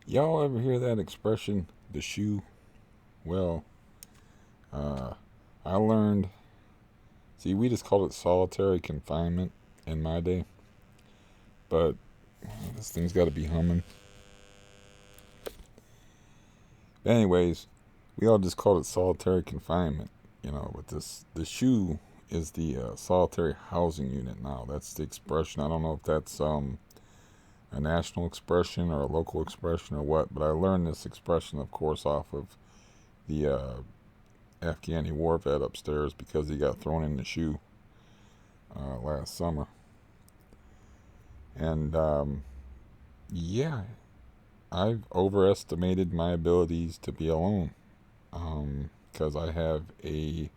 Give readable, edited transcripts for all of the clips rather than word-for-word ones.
Y'all ever hear that expression, the shoe? Well, uh, I learned, see, we just called it solitary confinement in my day, but this thing's got to be humming. Anyways, we all just called it solitary confinement, but the shoe is the solitary housing unit now. That's the expression. I don't know if that's a national expression or a local expression or what, but I learned this expression, of course, off of the Afghani war vet upstairs because he got thrown in the shoe last summer. And yeah, I've overestimated my abilities to be alone because I have a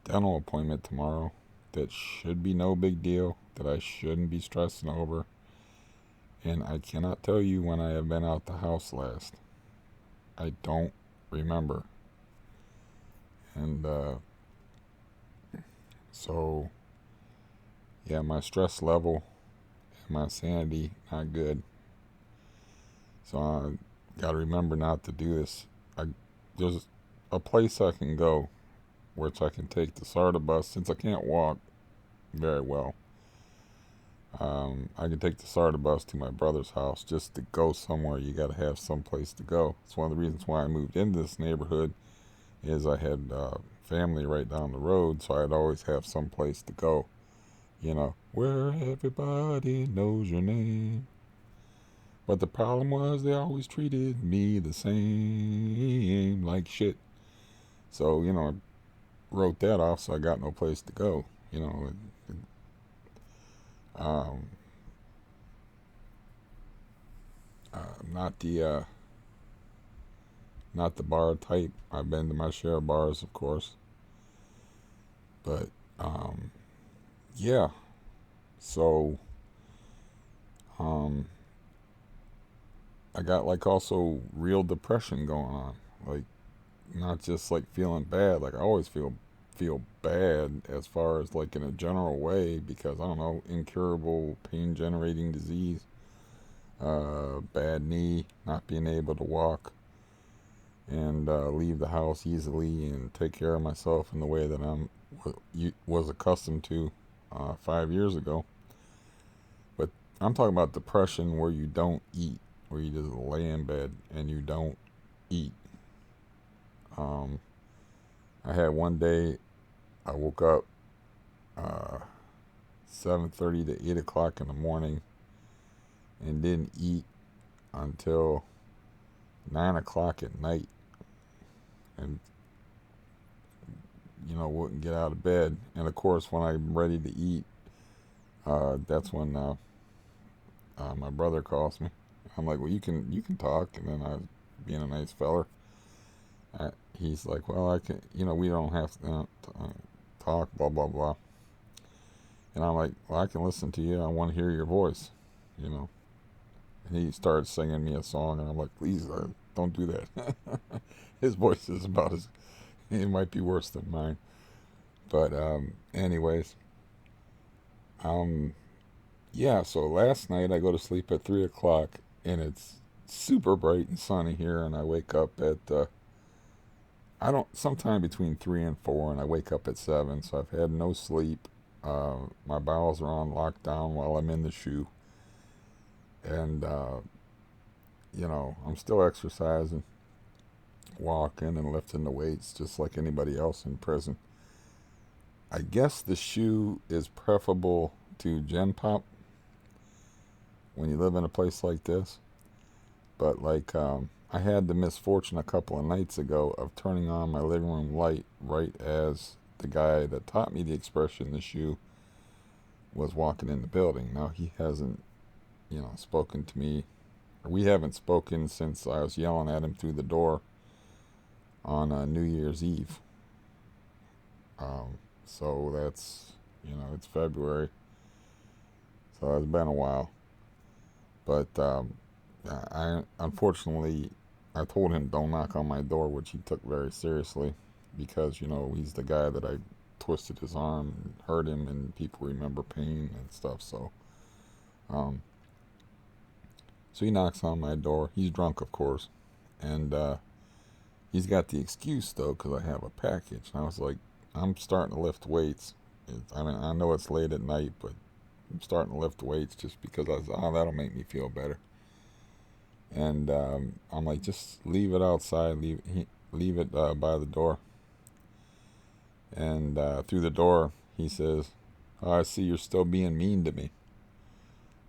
dental appointment tomorrow that should be no big deal, that I shouldn't be stressing over. And I cannot tell you when I have been out the house last. I don't remember. And so, yeah, my stress level and my sanity, not good. So I got to remember not to do this. There's a place I can go, which I can take the SARTA bus since I can't walk very well. I can take the SARTA bus to my brother's house just to go somewhere. You got to have some place to go. It's one of the reasons why I moved into this neighborhood is I had family right down the road, so I'd always have some place to go. Where everybody knows your name. But the problem was they always treated me the same, like shit. So, I wrote that off, so I got no place to go. Um, not the bar type. I've been to my share of bars, of course, but yeah. So I got like also real depression going on, like not just like feeling bad. Like I always feel bad as far as like in a general way because I don't know, incurable pain generating disease, bad knee, not being able to walk and leave the house easily and take care of myself in the way that was accustomed to 5 years ago. But I'm talking about depression where you don't eat, where you just lay in bed and you don't eat. Um, I had one day I woke up 7:30 to 8 o'clock in the morning and didn't eat until 9 o'clock at night, and wouldn't get out of bed. And of course, when I'm ready to eat, that's when my brother calls me. I'm like, well, you can talk, and then I, being a nice feller, he's like, well, I can, we don't have to talk, blah blah blah. And I'm like, well, I can listen to you. I want to hear your voice, you know. And he started singing me a song, and I'm like, please, don't do that. His voice is about as, it might be worse than mine. But anyways, um, yeah. So last night I go to sleep at 3 o'clock, and it's super bright and sunny here, and I wake up at I don't sometime between 3 and 4, and I wake up at 7. So I've had no sleep. My bowels are on lockdown while I'm in the shoe, and I'm still exercising, walking, and lifting the weights just like anybody else in prison. I guess the shoe is preferable to Gen Pop when you live in a place like this. But like, I had the misfortune a couple of nights ago of turning on my living room light right as the guy that taught me the expression "the shoe" was walking in the building. Now he hasn't, spoken to me. We haven't spoken since I was yelling at him through the door on New Year's Eve. So that's, it's February. So it's been a while. But I unfortunately I told him don't knock on my door, which he took very seriously because he's the guy that I twisted his arm and hurt him, and people remember pain and stuff. So So he knocks on my door. He's drunk, of course. And he's got the excuse, though, because I have a package. And I was like, I'm starting to lift weights. I mean, I know it's late at night, but I'm starting to lift weights just because I was, oh, that'll make me feel better. And I'm like, just leave it outside. Leave it by the door. And through the door, he says, oh, I see you're still being mean to me.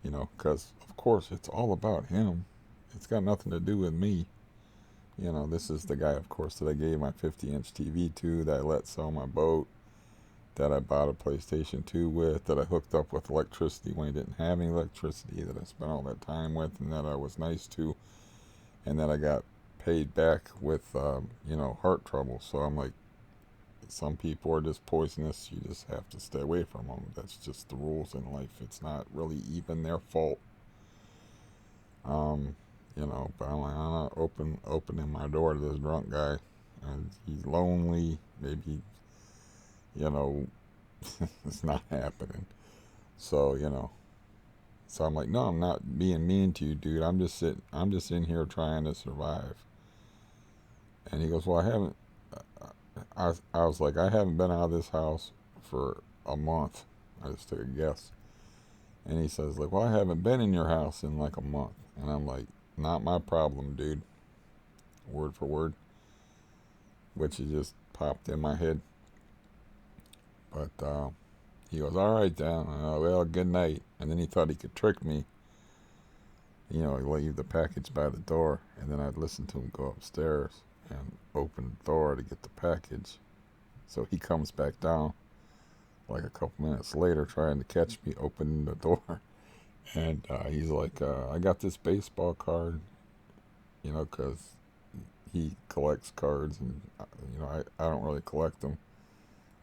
Because, of course, it's all about him. It's got nothing to do with me. This is the guy, of course, that I gave my 50-inch TV to, that I let sell my boat, that I bought a PlayStation 2 with, that I hooked up with electricity when he didn't have any electricity, that I spent all that time with, and that I was nice to, and that I got paid back with, heart trouble. So I'm like, some people are just poisonous. You just have to stay away from them. That's just the rules in life. It's not really even their fault. But I'm like, I'm not opening my door to this drunk guy. And he's lonely. Maybe, it's not happening. So, so I'm like, no, I'm not being mean to you, dude. I'm just in here trying to survive. And he goes, well, I haven't, I was like, I haven't been out of this house for a month. I just took a guess. And he says, like, well, I haven't been in your house in like a month. And I'm like, not my problem, dude. Word for word. Which he just popped in my head. But he goes, all right, then. Well, good night. And then he thought he could trick me. Leave the package by the door. And then I'd listen to him go upstairs and open the door to get the package. So he comes back down like a couple minutes later trying to catch me opening the door. And he's like, I got this baseball card, because he collects cards. And, I don't really collect them.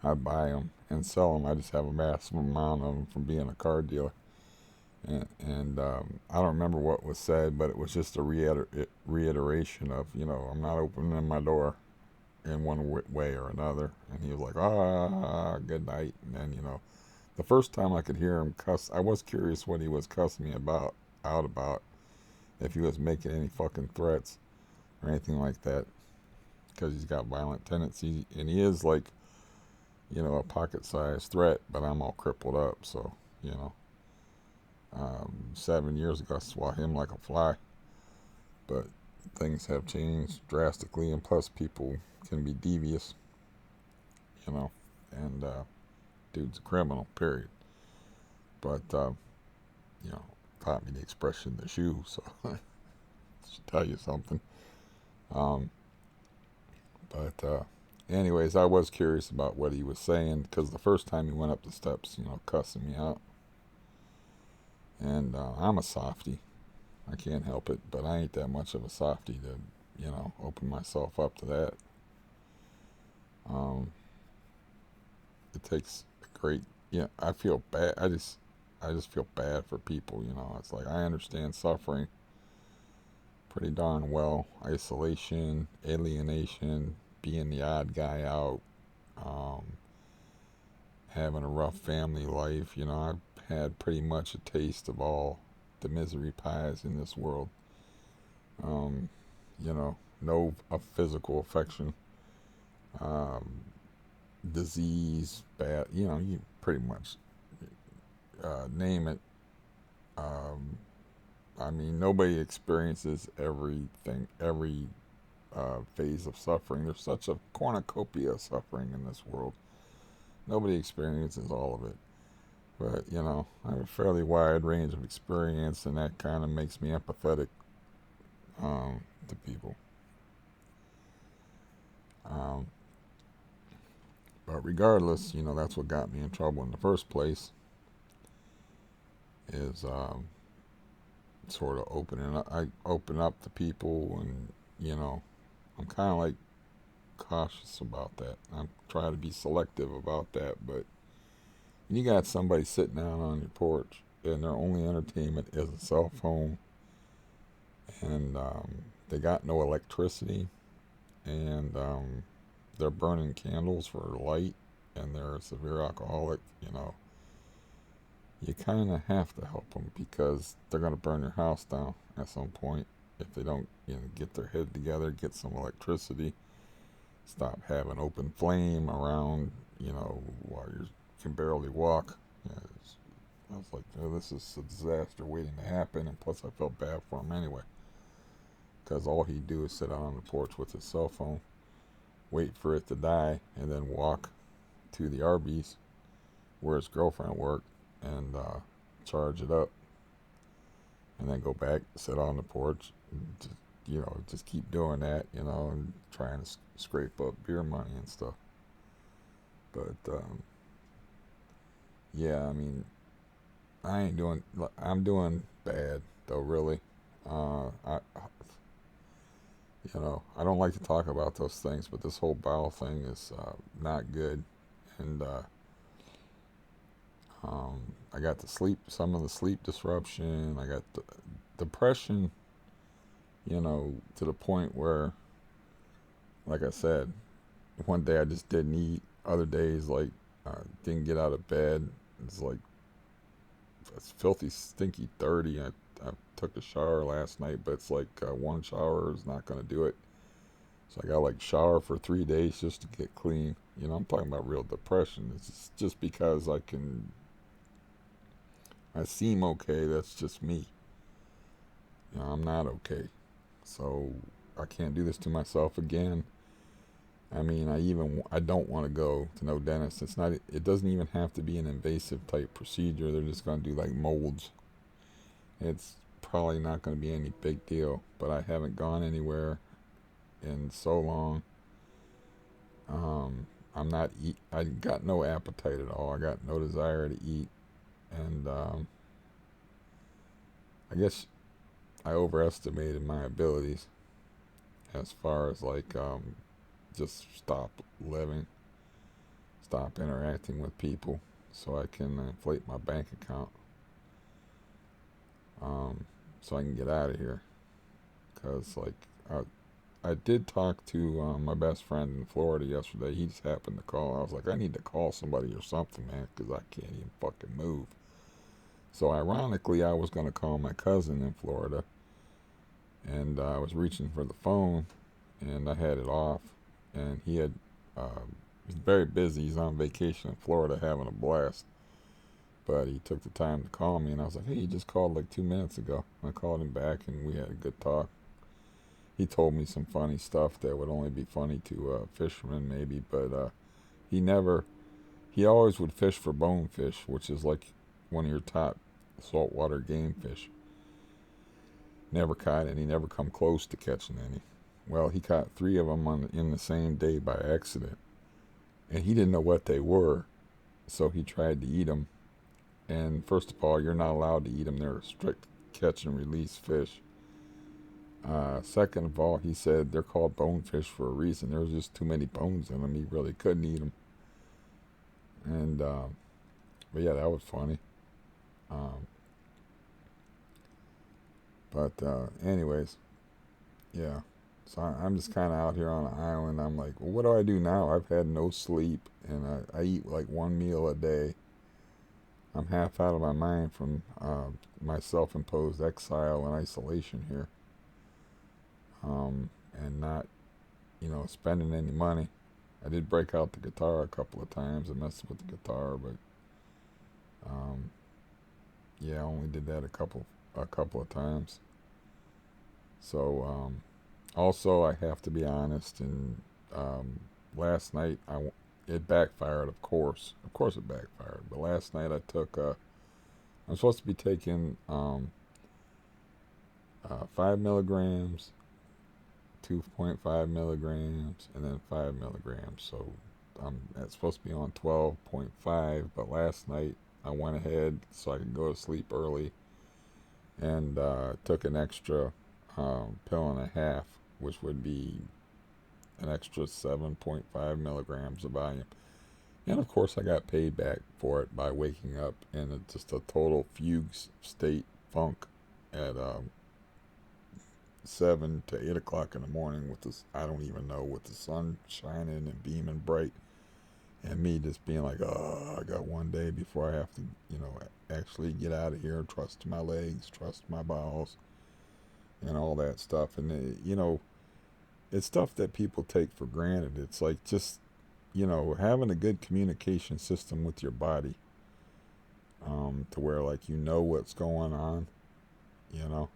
I buy them and sell them. I just have a massive amount of them from being a card dealer. And I don't remember what was said, but it was just a reiteration of, I'm not opening my door in one way or another. And he was like, good night. And then, the first time I could hear him cuss, I was curious what he was cussing me out about, if he was making any fucking threats or anything like that, because he's got violent tendencies, and he is like, a pocket-sized threat, but I'm all crippled up, so, 7 years ago I swat him like a fly, but things have changed drastically, and plus people can be devious, and dude's a criminal, period. But taught me the expression the shoe, so should tell you something. But anyways, I was curious about what he was saying, because the first time he went up the steps, cussing me out. And I'm a softie. I can't help it, but I ain't that much of a softie to, open myself up to that. It takes a great, I feel bad. I just feel bad for people, It's like, I understand suffering pretty darn well. Isolation, alienation, being the odd guy out, having a rough family life. I've had pretty much a taste of all the misery pies in this world. No physical affection, disease, bad, you pretty much name it. I mean, nobody experiences every phase of suffering. There's such a cornucopia of suffering in this world. Nobody experiences all of it. But, I have a fairly wide range of experience, and that kind of makes me empathetic to people. But regardless, that's what got me in trouble in the first place, is sort of opening up. I open up to people, and, I'm kind of like cautious about that. I'm trying to be selective about that, but you got somebody sitting down on your porch and their only entertainment is a cell phone, and they got no electricity, and they're burning candles for light, and they're a severe alcoholic, you kind of have to help them because they're going to burn your house down at some point if they don't, get their head together, get some electricity, stop having open flame around, while you can barely walk. Yeah, I was like, oh, this is a disaster waiting to happen, and plus I felt bad for him anyway, because all he'd do is sit out on the porch with his cell phone, wait for it to die, and then walk to the Arby's where his girlfriend worked and charge it up, and then go back, sit on the porch, and just keep doing that, and trying to scrape up beer money and stuff. But yeah, I mean, I'm doing bad though, really. I don't like to talk about those things, but this whole bowel thing is not good, and I got some of the sleep disruption. I got the depression, to the point where, like I said, one day I just didn't eat. Other days, like, didn't get out of bed. It's like it's filthy, stinky, dirty. I took a shower last night, but it's like one shower is not going to do it. So I got like shower for 3 days just to get clean. I'm talking about real depression. It's just because I seem okay. That's just me. I'm not okay. So I can't do this to myself again. I mean, I don't want to go to no dentist. It doesn't even have to be an invasive type procedure. They're just going to do like molds. It's probably not going to be any big deal, but I haven't gone anywhere in so long. I got no appetite at all. I got no desire to eat. And I guess I overestimated my abilities as far as like just stop living, stop interacting with people so I can inflate my bank account, so I can get out of here. Because, like, I did talk to my best friend in Florida yesterday. He just happened to call. I was like, I need to call somebody or something, man, because I can't even fucking move. So, ironically, I was going to call my cousin in Florida, and I was reaching for the phone, and I had it off, and he's very busy. He's on vacation in Florida having a blast. But he took the time to call me, and I was like, hey, you just called like 2 minutes ago. I called him back, and we had a good talk. He told me some funny stuff that would only be funny to fishermen, maybe, but he always would fish for bonefish, which is like one of your top saltwater game fish. Never caught any, never come close to catching any. Well, he caught 3 of them in the same day by accident, and he didn't know what they were, so he tried to eat them. And first of all, you're not allowed to eat them. They're strict catch and release fish. Second of all, he said they're called bonefish for a reason. There was just too many bones in them. He really couldn't eat them. And but yeah, that was funny. Um, but anyways, yeah. So I'm just kind of out here on an island. I'm like, well, what do I do now? I've had no sleep, and I eat like one meal a day. I'm half out of my mind from my self-imposed exile and isolation here, and not, spending any money. I did break out the guitar a couple of times and messed with the guitar, but yeah, I only did that a couple of times. So also, I have to be honest, and last night it backfired. Of course, it backfired. But last night I'm supposed to be taking 5 milligrams, 2.5 milligrams, and then 5 milligrams. So it's supposed to be on 12.5. But last night I went ahead so I could go to sleep early and took an extra pill and a half, which would be an extra 7.5 milligrams of volume. And of course, I got paid back for it by waking up in just a total fugue state funk at 7 to 8 o'clock in the morning with this, I don't even know, with the sun shining and beaming bright. And me just being like, oh, I got one day before I have to, actually get out of here, trust my legs, trust my bowels, and all that stuff. And, it's stuff that people take for granted. It's like just, having a good communication system with your body, to where, like, what's going on, you know.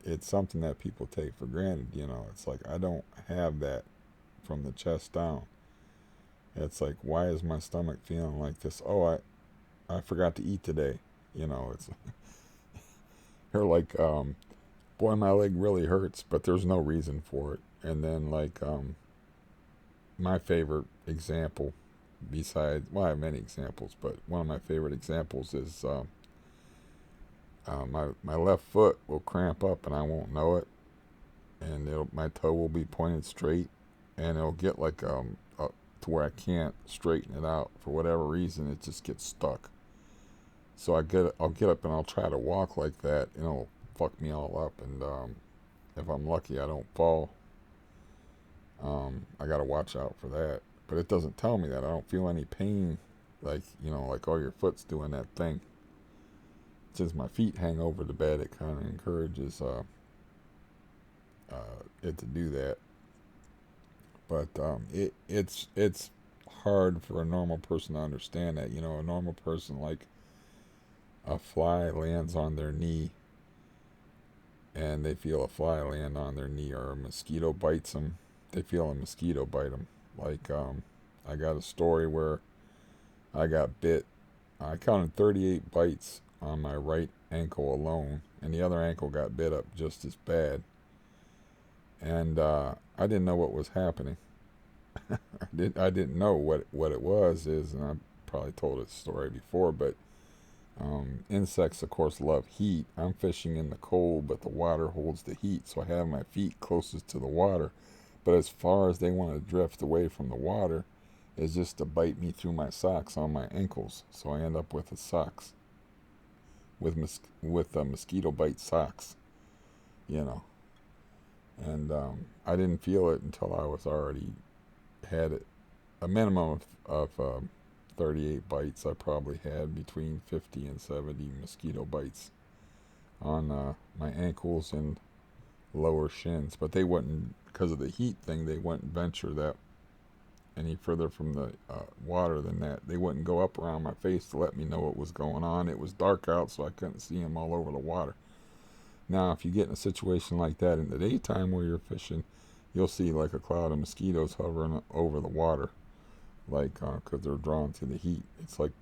It's something that people take for granted, It's like I don't have that from the chest down. It's like, why is my stomach feeling like this? Oh, I forgot to eat today. It's you're like, boy, my leg really hurts, but there's no reason for it. And then, like, my favorite example, besides, well, I have many examples, but one of my favorite examples is my left foot will cramp up and I won't know it, and my toe will be pointed straight, and it'll get like to where I can't straighten it out for whatever reason. It just gets stuck. So I'll get up and I'll try to walk like that, and it'll fuck me all up. And if I'm lucky, I don't fall. I gotta watch out for that. But it doesn't tell me that. I don't feel any pain, like, like, oh, your foot's doing that thing. Since my feet hang over the bed, it kind of encourages it to do that. But it's hard for a normal person to understand that. A normal person, like, a fly lands on their knee, and they feel a fly land on their knee, or a mosquito bites them. They feel a mosquito bite them. Like, I got a story where I got bit. I counted 38 bites on my right ankle alone, and the other ankle got bit up just as bad. And I didn't know what was happening. I didn't know what it was, and I probably told this story before, but insects, of course, love heat. I'm fishing in the cold, but the water holds the heat, so I have my feet closest to the water. But as far as they want to drift away from the water, is just to bite me through my socks on my ankles. So I end up with the socks, with mosquito bite socks, you know. And I didn't feel it until I was already had it. A minimum of 38 bites. I probably had between 50 and 70 mosquito bites on my ankles and lower shins. But they wouldn't, because of the heat thing, they wouldn't venture that any further from the water than that. They wouldn't go up around my face to let me know what was going on. It was dark out, so I couldn't see them all over the water. Now, if you get in a situation like that in the daytime where you're fishing, you'll see like a cloud of mosquitoes hovering over the water, like, because they're drawn to the heat. It's like,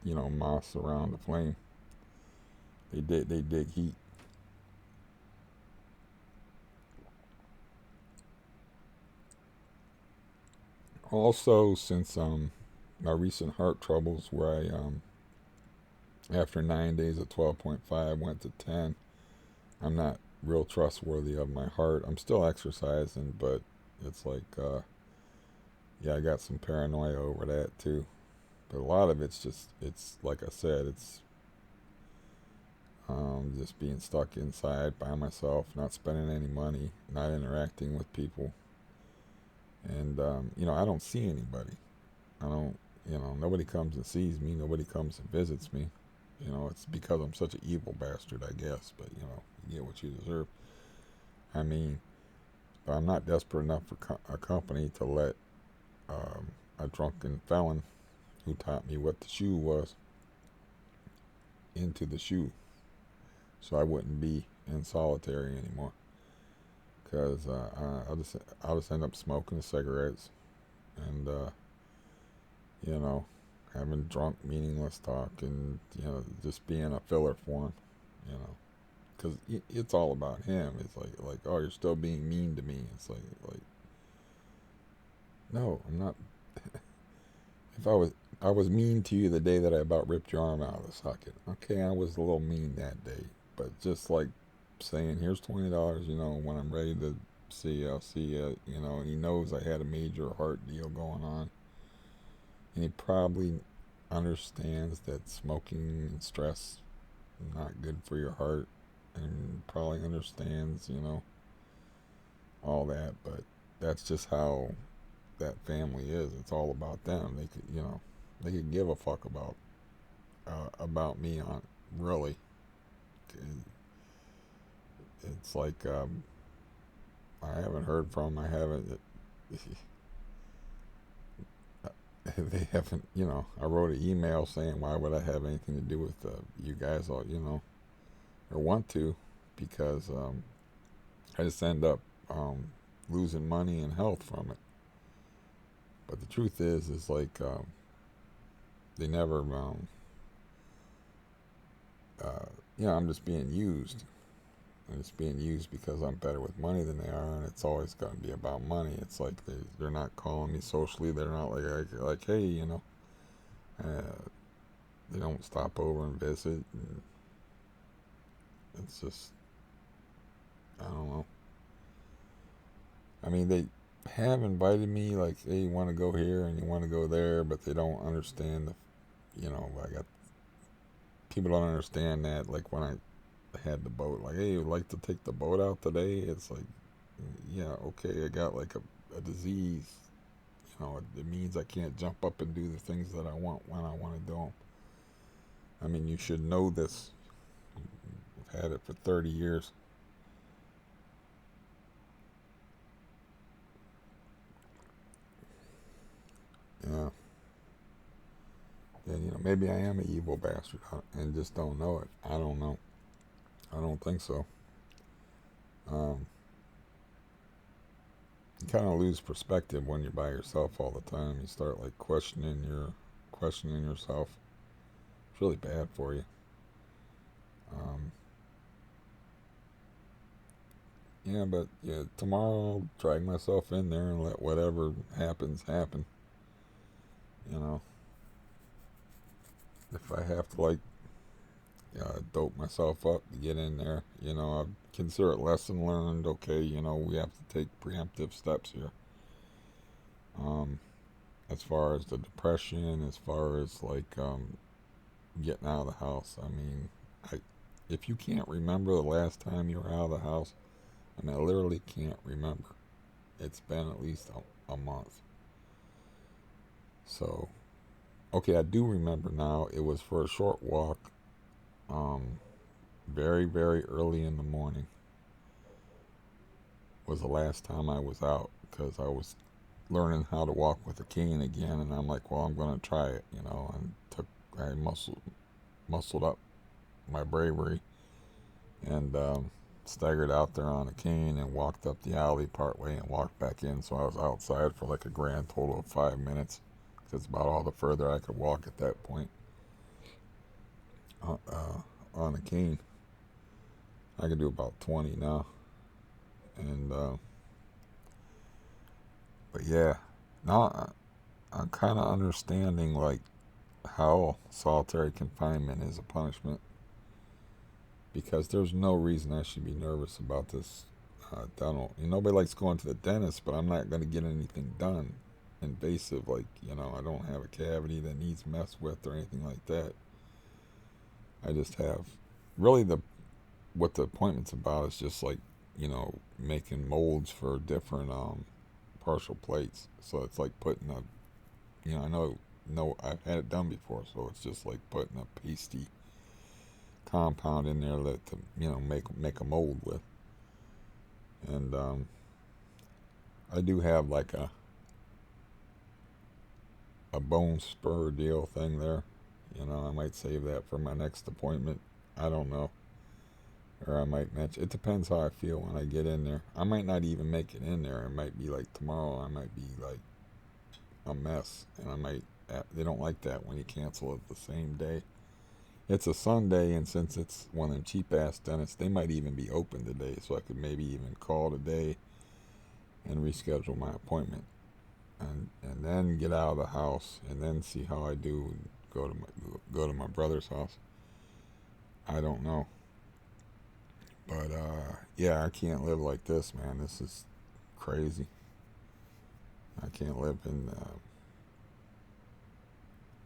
moths around the flame. They dig heat. Also, since my recent heart troubles, where I after 9 days of 12.5 went to 10, I'm not real trustworthy of my heart. I'm still exercising, but it's like, yeah, I got some paranoia over that too. But a lot of it's like I said, it's just being stuck inside by myself, not spending any money, not interacting with people. And, I don't see anybody. I don't, nobody comes and sees me. Nobody comes and visits me. It's because I'm such an evil bastard, I guess. But, you get what you deserve. I mean, but I'm not desperate enough for a company to let a drunken felon who taught me what the shoe was into the shoe, so I wouldn't be in solitary anymore. Because I'll just end up smoking cigarettes and having drunk, meaningless talk, and just being a filler for him. Because it's all about him. It's like, oh, you're still being mean to me. It's like no, I'm not. If I was mean to you the day that I about ripped your arm out of the socket. Okay, I was a little mean that day, but just like saying, here's $20, when I'm ready to see you, I'll see you, and he knows I had a major heart deal going on. And he probably understands that smoking and stress is not good for your heart, and probably understands, all that, but that's just how that family is. It's all about them. They could give a fuck about me on really. It's like I haven't heard from. I haven't. They haven't. I wrote an email saying why would I have anything to do with you guys? All or want to, because I just end up losing money and health from it. But the truth is like they never. I'm just being used. And it's being used because I'm better with money than they are, and it's always going to be about money. It's like they're not calling me socially. They're not like hey, they don't stop over and visit. And it's just, I don't know. I mean, they have invited me, like, hey, you want to go here and you want to go there, but they don't understand I got people don't understand that. Like when I had the boat, like, hey, you'd like to take the boat out today? It's like, yeah, okay, I got like a disease. It means I can't jump up and do the things that I want when I want to do them. I mean, you should know this. I've had it for 30 years. Yeah. And, maybe I am an evil bastard and just don't know it. I don't know. I don't think so. Um, you kind of lose perspective when you're by yourself all the time. You start like questioning yourself. It's really bad for you. Um, but tomorrow I'll drag myself in there and let whatever happens happen. If I have to like dope myself up to get in there, I consider it lesson learned. Okay, we have to take preemptive steps here. As far as the depression, as far as like getting out of the house. I mean, if you can't remember the last time you were out of the house, I mean, I literally can't remember. It's been at least a month. So, okay, I do remember now. It was for a short walk, very, very early in the morning. Was the last time I was out because I was learning how to walk with a cane again, and I'm like, well, I'm going to try it, and I muscled up my bravery and staggered out there on a cane and walked up the alley part way and walked back in. So I was outside for like a grand total of 5 minutes. That's about all the further I could walk at that point on a cane. I could do about 20 now. And, but yeah, now I'm kind of understanding like how solitary confinement is a punishment, because there's no reason I should be nervous about this dental. Nobody likes going to the dentist, but I'm not going to get anything done invasive, like, I don't have a cavity that needs messed with or anything like that. I just have really what the appointment's about is just like, making molds for different partial plates. So it's like putting I know I've had it done before, so it's just like putting a pasty compound in there that to make a mold with. And I do have like a bone spur deal thing there. I might save that for my next appointment. I don't know. Or I might mention. It depends how I feel when I get in there. I might not even make it in there. It might be like tomorrow. I might be like a mess, and they don't like that when you cancel it the same day. It's a Sunday, and since it's one of them cheap ass dentists, they might even be open today, so I could maybe even call today and reschedule my appointment, and then get out of the house, and then see how I do, and go to my brother's house. I don't know, but yeah, I can't live like this, man. This is crazy. I can't live in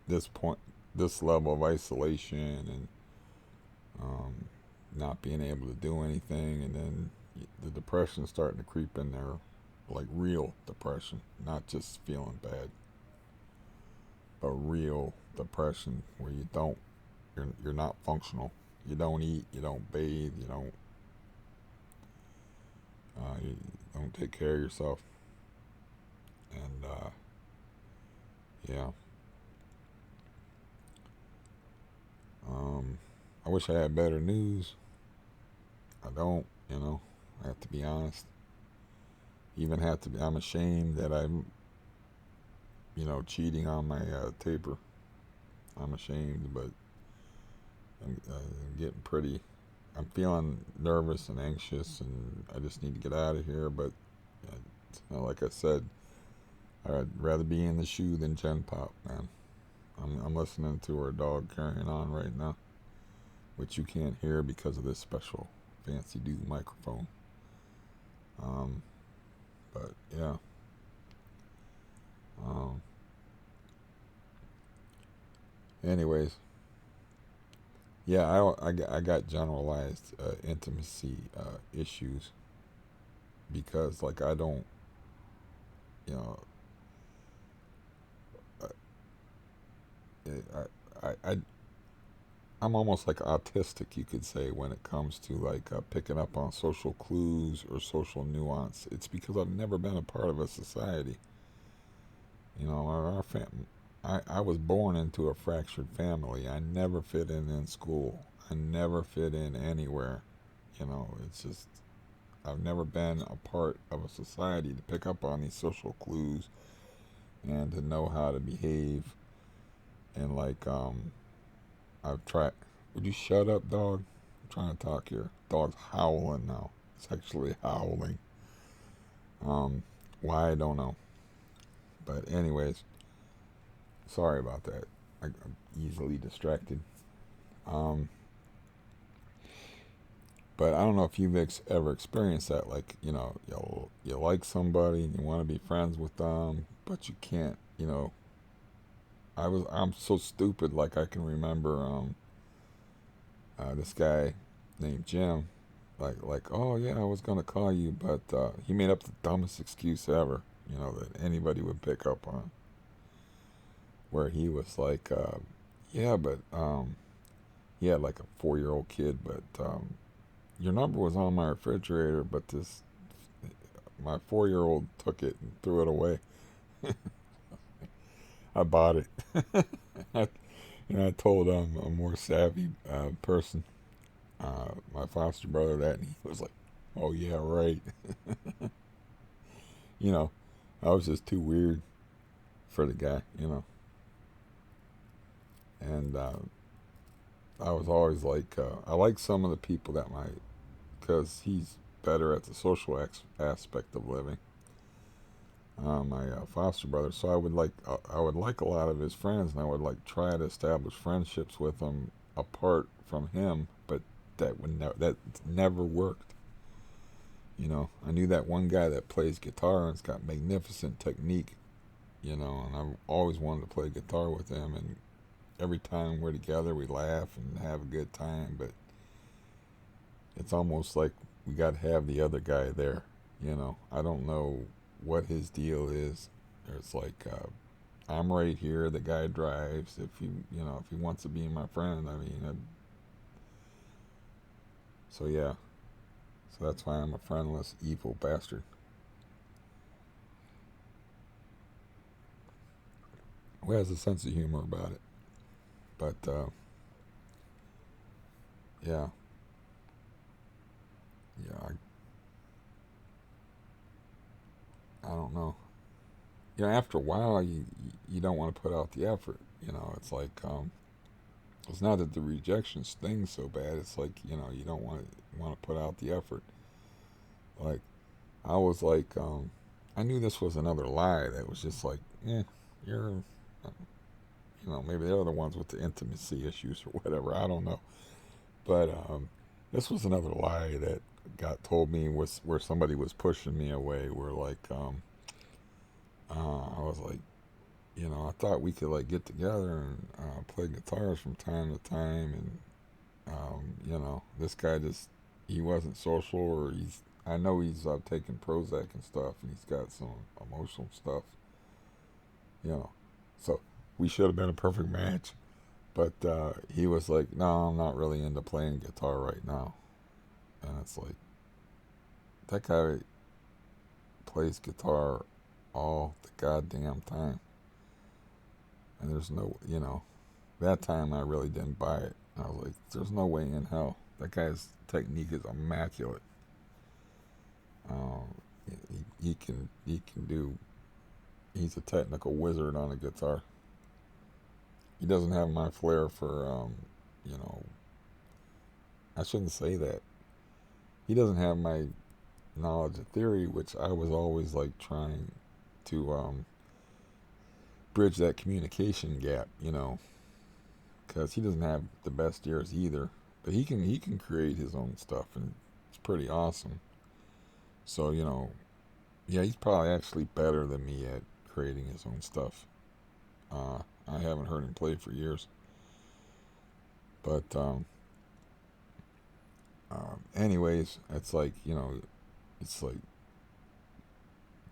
this level of isolation and not being able to do anything, and then the depression's starting to creep in there like real depression, not just feeling bad, but real depression where you're not functional. You don't eat, you don't bathe, you don't take care of yourself, and yeah. I wish I had better news. I don't, I have to be honest. Even have to be, I'm ashamed that I'm, cheating on my taper. I'm ashamed, but I'm getting pretty. I'm feeling nervous and anxious, and I just need to get out of here. But like I said, I'd rather be in the shoe than Gen Pop, man. I'm listening to her dog carrying on right now, which you can't hear because of this special fancy new microphone. Um, but yeah. Um, anyways, yeah, I got generalized intimacy issues because, like, I don't, you know, I I'm almost like autistic, you could say, when it comes to like picking up on social clues or social nuance. It's because I've never been a part of a society. Our I was born into a fractured family. I never fit in school. I never fit in anywhere. It's just I've never been a part of a society to pick up on these social clues and to know how to behave. And like I've tried. Would you shut up, dog? I'm trying to talk here. Dog's howling now. It's actually howling. Why I don't know. But anyways, sorry about that. I'm easily distracted. Um, but I don't know if you've ever experienced that. Like, you like somebody and you want to be friends with them, but you can't. I'm so stupid. Like I can remember this guy named Jim. Like, oh yeah, I was gonna call you, but he made up the dumbest excuse ever. That anybody would pick up on. Where he was like, yeah, but he had like a 4-year-old kid, but your number was on my refrigerator, but my 4-year-old took it and threw it away. I bought it. I told a more savvy person, my foster brother, that, and he was like, "Oh yeah, right." you know, I was just too weird for the guy, and I was always like, I like some of the people that might, because he's better at the social aspect of living. My foster brother, so I would like a lot of his friends, and I would like try to establish friendships with them apart from him, but that never worked. I knew that one guy that plays guitar and's got magnificent technique, and I always wanted to play guitar with him, and every time we're together we laugh and have a good time, but it's almost like we got to have the other guy there. I don't know what his deal is. It's like I'm right here. The guy drives. If he wants to be my friend, I mean, so yeah. So that's why I'm a friendless, evil bastard. Who has a sense of humor about it? But yeah, yeah. I don't know. After a while, you don't want to put out the effort. It's like it's not that the rejection stings so bad. It's like you don't want to put out the effort. Like I was like, I knew this was another lie that was just like, you're, maybe they're the ones with the intimacy issues or whatever. I don't know. But this was another lie that got told me was where somebody was pushing me away. Where like, I was like, I thought we could like get together and play guitars from time to time, and this guy just he wasn't social, or I know he's taking Prozac and stuff, and he's got some emotional stuff, you know. So we should have been a perfect match. But he was like, no, I'm not really into playing guitar right now. And it's like, that guy plays guitar all the goddamn time. And there's no, that time I really didn't buy it. I was like, there's no way in hell. That guy's technique is immaculate. Um, he can do. He's a technical wizard on a guitar. He doesn't have my flair for, you know, I shouldn't say that. He doesn't have my knowledge of theory, which I was always like trying to bridge that communication gap, because he doesn't have the best ears either, but he can create his own stuff, and it's pretty awesome. So yeah, he's probably actually better than me at creating his own stuff. I haven't heard him play for years, but anyways, it's like it's like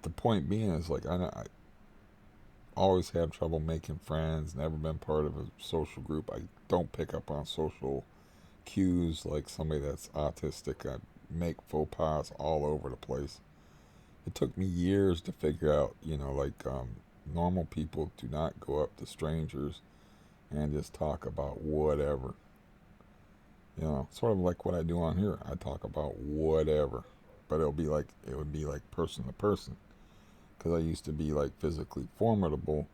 the point being is like I always had trouble making friends. Never been part of a social group. I don't pick up on social cues like somebody that's autistic. I make faux pas all over the place. It took me years to figure out, like normal people do not go up to strangers and just talk about whatever. Sort of like what I do on here. I talk about whatever, but it would be like person to person. Because I used to be like physically formidable,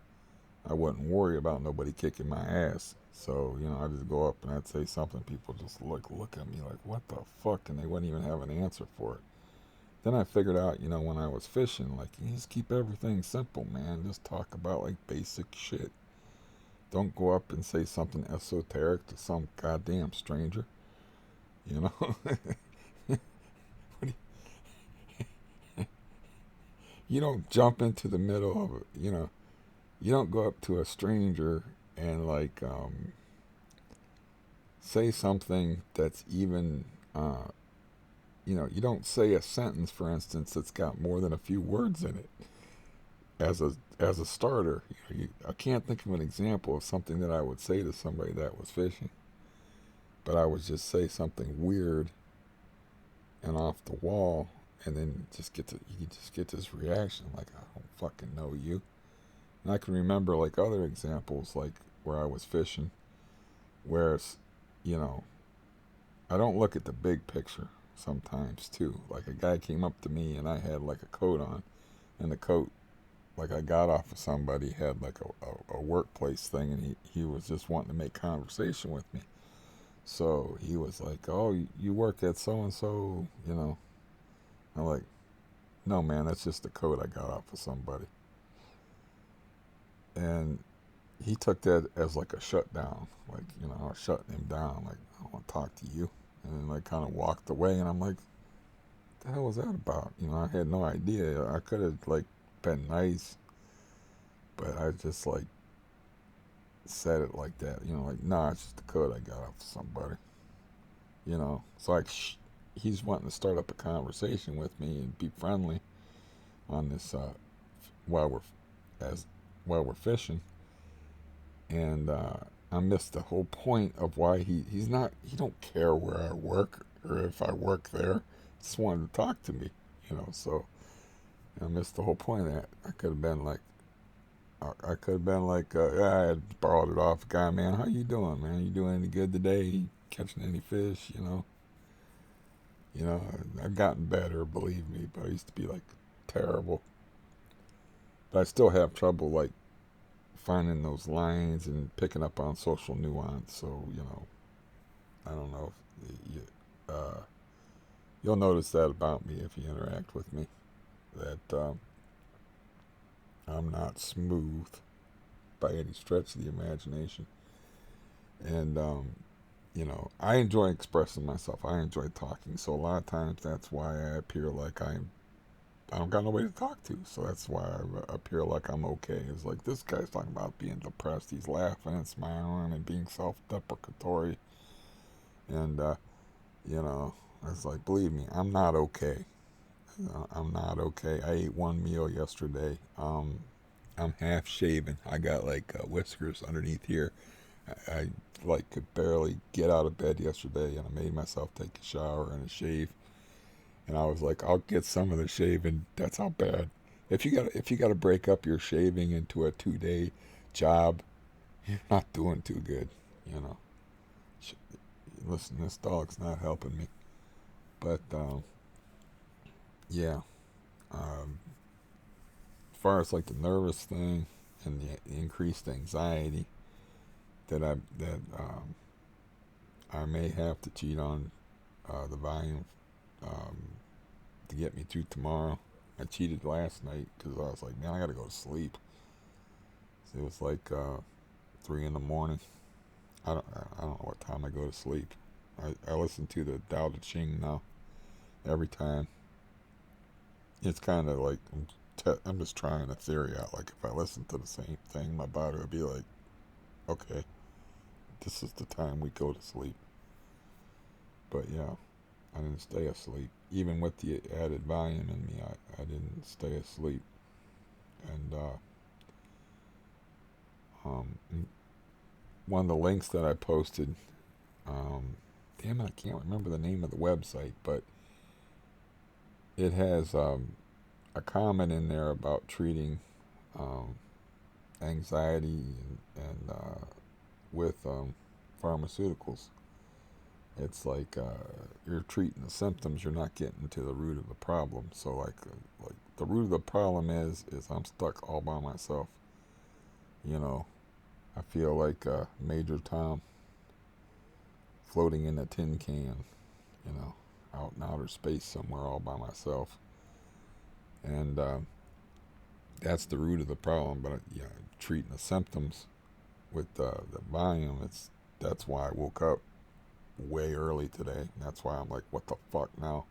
I wouldn't worry about nobody kicking my ass. So, I just go up and I'd say something. People just look at me like, what the fuck? And they wouldn't even have an answer for it. Then I figured out, when I was fishing, like, you just keep everything simple, man. Just talk about like basic shit. Don't go up and say something esoteric to some goddamn stranger. You know? You don't jump into the middle of it, you don't go up to a stranger and like say something that's even you don't say a sentence, for instance, that's got more than a few words in it as a starter. I can't think of an example of something that I would say to somebody that was fishing, but I would just say something weird and off the wall, and then you just get this reaction like, I don't fucking know you. And I can remember like other examples, like where I was fishing, where it's, you know, I don't look at the big picture sometimes too. Like a guy came up to me and I had like a coat on, and the coat, like I got off of somebody, had like a workplace thing, and he was just wanting to make conversation with me. So he was like, "Oh, you work at so and so, you know?" I'm like, "No, man, that's just the coat I got off of somebody." And he took that as like a shutdown, like, I was shutting him down, like, I don't want to talk to you. And then like kind of walked away, and I'm like, the hell was that about? I had no idea. I could have like been nice, but I just like said it like that, like, nah, it's just the coat I got off of somebody, So like, he's wanting to start up a conversation with me and be friendly on this while we're as while we're fishing, and I missed the whole point of why he don't care where I work or if I work there. He just wanted to talk to me, So I missed the whole point of that. I could have been like, yeah, I had borrowed it off a guy, man. How you doing, man? You doing any good today? Catching any fish? I've gotten better, believe me, but I used to be like terrible. But I still have trouble like finding those lines and picking up on social nuance. So I don't know if you'll notice that about me if you interact with me, that I'm not smooth by any stretch of the imagination. And I enjoy expressing myself. I enjoy talking. So a lot of times that's why I appear like I don't got nobody to talk to. So that's why I appear like I'm okay. It's like, this guy's talking about being depressed. He's laughing and smiling and being self-deprecatory. And it's like, believe me, I'm not okay. I'm not okay. I ate one meal yesterday. I'm half shaven. I got like whiskers underneath here. I like could barely get out of bed yesterday, and I made myself take a shower and a shave. And I was like, I'll get some of the shaving. That's how bad. If you got to break up your shaving into a 2 day job, you're not doing too good. You know. Listen, this dog's not helping me. But yeah, as far as like the nervous thing and the increased anxiety that I may have to cheat on the volume um, to get me through tomorrow. I cheated last night because I was like, man, I gotta go to sleep. So it was like 3 in the morning. I don't know what time I go to sleep. I listen to the Tao Te Ching now every time. It's kind of like I'm just trying a theory out. Like if I listen to the same thing, my body would be like, okay, this is the time we go to sleep. But yeah, I didn't stay asleep. Even with the added volume in me, I didn't stay asleep. And um, one of the links that I posted, damn it, I can't remember the name of the website, but it has a comment in there about treating um, anxiety and with pharmaceuticals. It's like you're treating the symptoms, you're not getting to the root of the problem. So like the root of the problem is I'm stuck all by myself. You know, I feel like Major Tom floating in a tin can. You know, out in outer space somewhere all by myself, and that's the root of the problem. But yeah, treating the symptoms with the volume, that's why I woke up way early today. That's why I'm like, what the fuck now?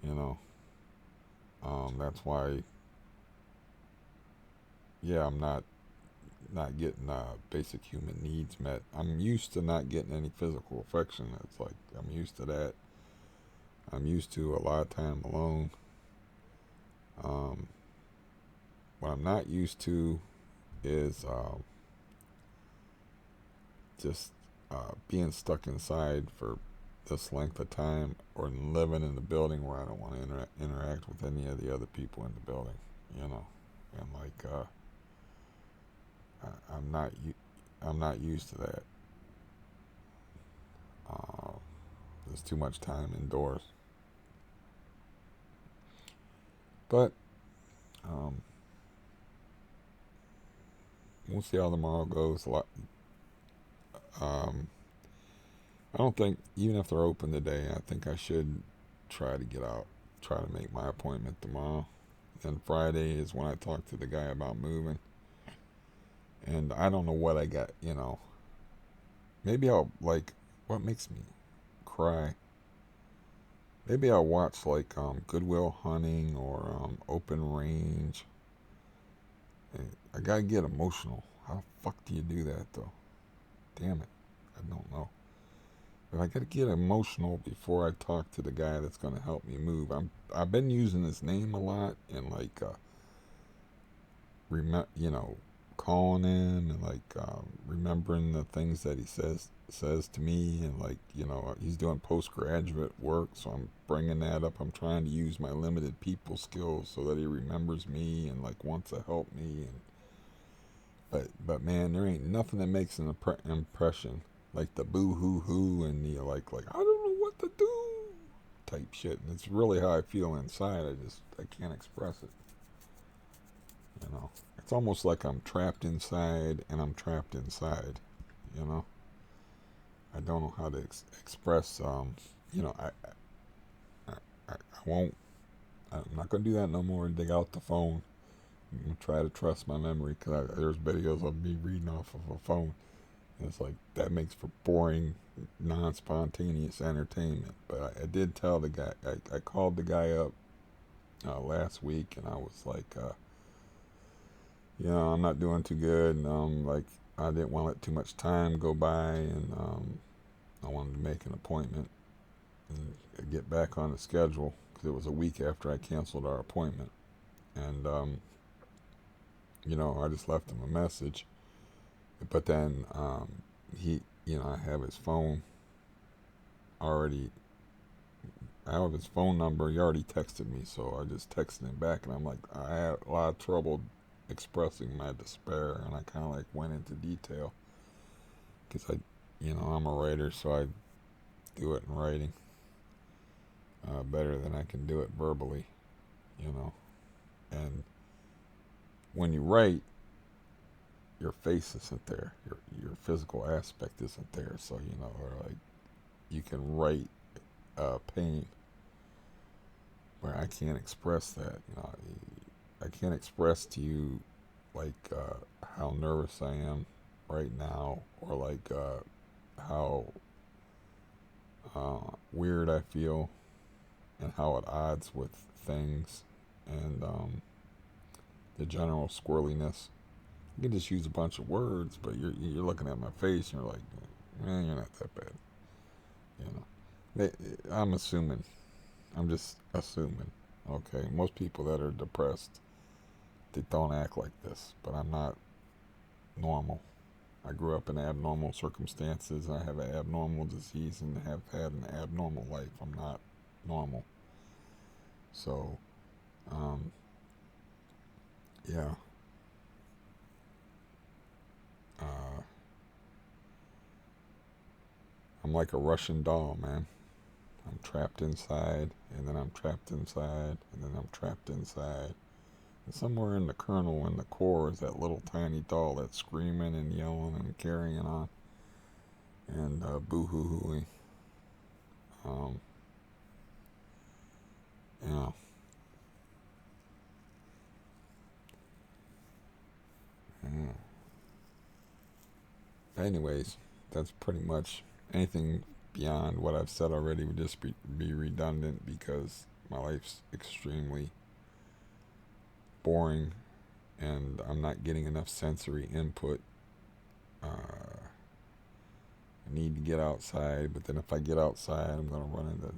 You know, that's why. Yeah, I'm not getting basic human needs met. I'm used to not getting any physical affection. It's like I'm used to that. I'm used to a lot of time alone. Um, what I'm not used to is just being stuck inside for this length of time, or living in a building where I don't want to interact with any of the other people in the building. You know, and like I'm not used to that. Uh, there's too much time indoors. But um, we'll see how tomorrow goes. Um, I don't think, even if they're open today, I think I should try to get out, try to make my appointment tomorrow. Then Friday is when I talk to the guy about moving. And I don't know what I got, you know. Maybe I'll, like, what makes me cry? Maybe I'll watch, like, Goodwill Hunting or Open Range. I gotta get emotional. How the fuck do you do that, though? Damn it. I don't know. But I gotta get emotional before I talk to the guy that's gonna help me move. I've been using his name a lot, and like you know, calling him, and like remembering the things that he says to me, and like, you know, he's doing postgraduate work, so I'm bringing that up. I'm trying to use my limited people skills so that he remembers me and like wants to help me. And but man, there ain't nothing that makes an impression like the boo hoo hoo and the like I don't know what to do type shit. And it's really how I feel inside. I can't express it. You know, it's almost like I'm trapped inside, and I'm trapped inside. You know, I don't know how to express. You know, I won't. I'm not gonna do that no more. Dig out the phone and try to trust my memory, because there's videos of me reading off of a phone. And it's like that makes for boring, non-spontaneous entertainment. But I did tell the guy. I called the guy up last week, and I was like, you know, I'm not doing too good, and like I didn't want to let too much time go by, and I wanted to make an appointment and get back on the schedule, because because it was a week after I canceled our appointment. And, I just left him a message. But then he, I have his phone already. I have his phone number. He already texted me, so I just texted him back, and I'm like, I had a lot of trouble expressing my despair, and I kind of like went into detail because I'm a writer, so I do it in writing better than I can do it verbally, And when you write, your face isn't there, your physical aspect isn't there, so or like you can write pain, where I can't express that. I can't express to you like how nervous I am right now, or like how weird I feel, and how at odds with things, and the general squirreliness. You can just use a bunch of words, but you're looking at my face and you're like, you're not that bad. I'm assuming. I'm just assuming. Okay, most people that are depressed, they don't act like this, but I'm not normal. I grew up in abnormal circumstances. I have an abnormal disease and have had an abnormal life. I'm not normal. So, yeah. I'm like a Russian doll, man. I'm trapped inside, and then I'm trapped inside, and then I'm trapped inside. And somewhere in the kernel, in the core, is that little tiny doll that's screaming and yelling and carrying on, and boo-hoo-hooing. Yeah. Yeah. Anyways, that's pretty much anything beyond what I've said already would just be redundant, because my life's extremely boring and I'm not getting enough sensory input. I need to get outside, but then if I get outside, I'm going to run into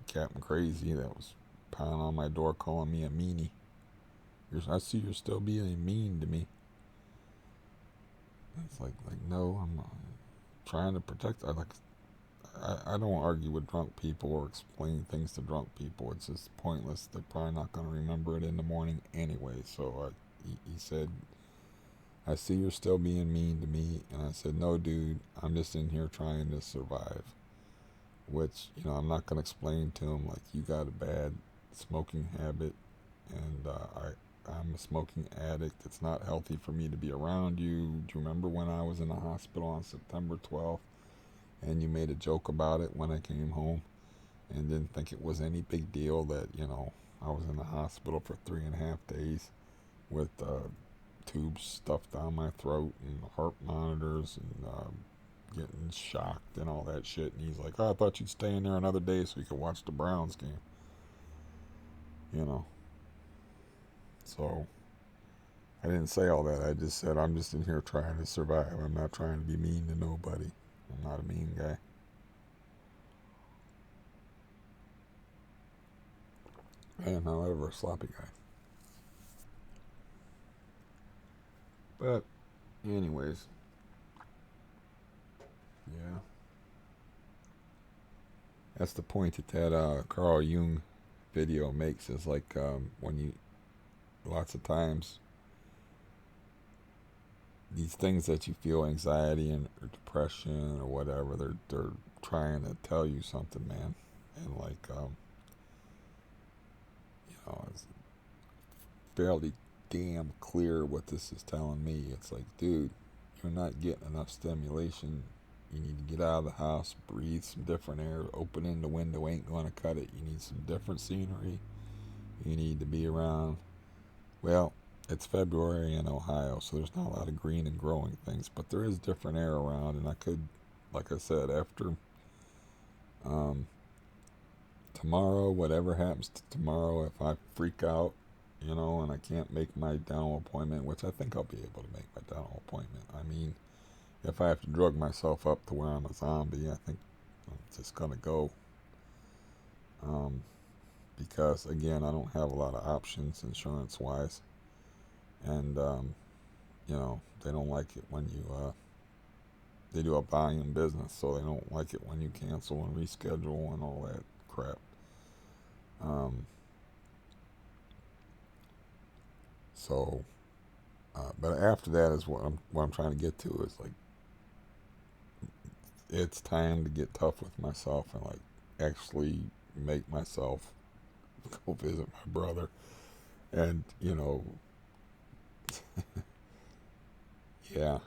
Captain Crazy that was pounding on my door calling me a meanie. I see you're still being mean to me. It's like no, I'm trying to protect. I don't argue with drunk people or explain things to drunk people. It's just pointless. They're probably not going to remember it in the morning anyway. So he said, I see you're still being mean to me. And I said, no, dude, I'm just in here trying to survive. Which, I'm not going to explain to him, like, you got a bad smoking habit, and I'm a smoking addict. It's not healthy for me to be around you. Do you remember when I was in the hospital on September 12th? And you made a joke about it when I came home, and didn't think it was any big deal that, I was in the hospital for 3.5 days with tubes stuffed down my throat and heart monitors and getting shocked and all that shit. And he's like, oh, I thought you'd stay in there another day so you could watch the Browns game. So I didn't say all that. I just said, I'm just in here trying to survive. I'm not trying to be mean to nobody. I'm not a mean guy. And I'm not ever a sloppy guy. But, anyways. Yeah. That's the point that Carl Jung video makes, is like when you, lots of times, these things that you feel, anxiety and or depression or whatever, they're trying to tell you something, man. And like it's fairly damn clear what this is telling me. It's like, dude, you're not getting enough stimulation. You need to get out of the house, breathe some different air. Opening the window ain't going to cut it. You need some different scenery. You need to be around, well, it's February in Ohio, so there's not a lot of green and growing things, but there is different air around, and I could, like I said, after tomorrow, whatever happens to tomorrow, if I freak out, and I can't make my dental appointment, which I think I'll be able to make my dental appointment. I mean, if I have to drug myself up to where I'm a zombie, I think I'm just going to go. because again, I don't have a lot of options insurance wise, and they don't like it when you they do a volume business, so they don't like it when you cancel and reschedule and all that crap. Um, so, but after that is what I'm trying to get to is like it's time to get tough with myself and like actually make myself go visit my brother, and yeah,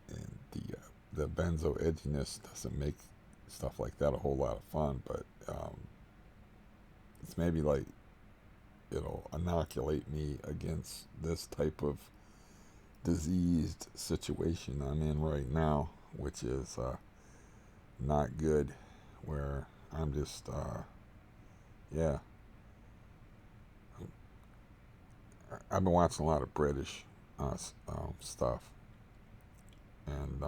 and the benzo edginess doesn't make stuff like that a whole lot of fun, but it's maybe like it'll inoculate me against this type of diseased situation I'm in right now, which is not good, where I'm just, yeah, I've been watching a lot of British stuff, and,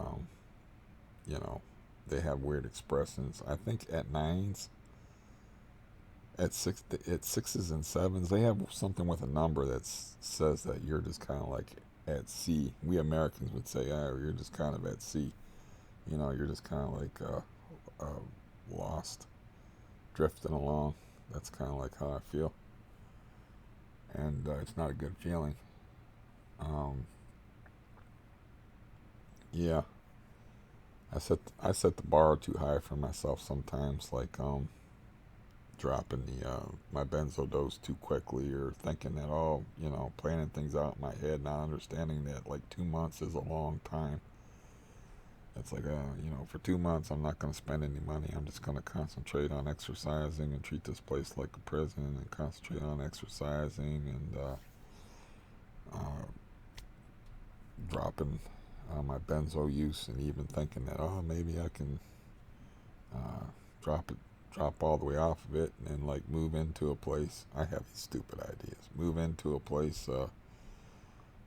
you know, they have weird expressions. I think at nines, at sixes and sevens, they have something with a number that says that you're just kind of like at sea. We Americans would say, "Oh, you're just kind of at sea." You're just kind of like lost, drifting along. That's kind of like how I feel, and it's not a good feeling. Um, yeah, I set the bar too high for myself sometimes, like dropping the my benzo dose too quickly, or thinking that, planning things out in my head, not understanding that like 2 months is a long time. It's like, for 2 months, I'm not going to spend any money. I'm just going to concentrate on exercising and treat this place like a prison, and concentrate on exercising and dropping my benzo use, and even thinking that, maybe I can uh, drop it, drop all the way off of it, and then like move into a place. I have these stupid ideas. Move into a place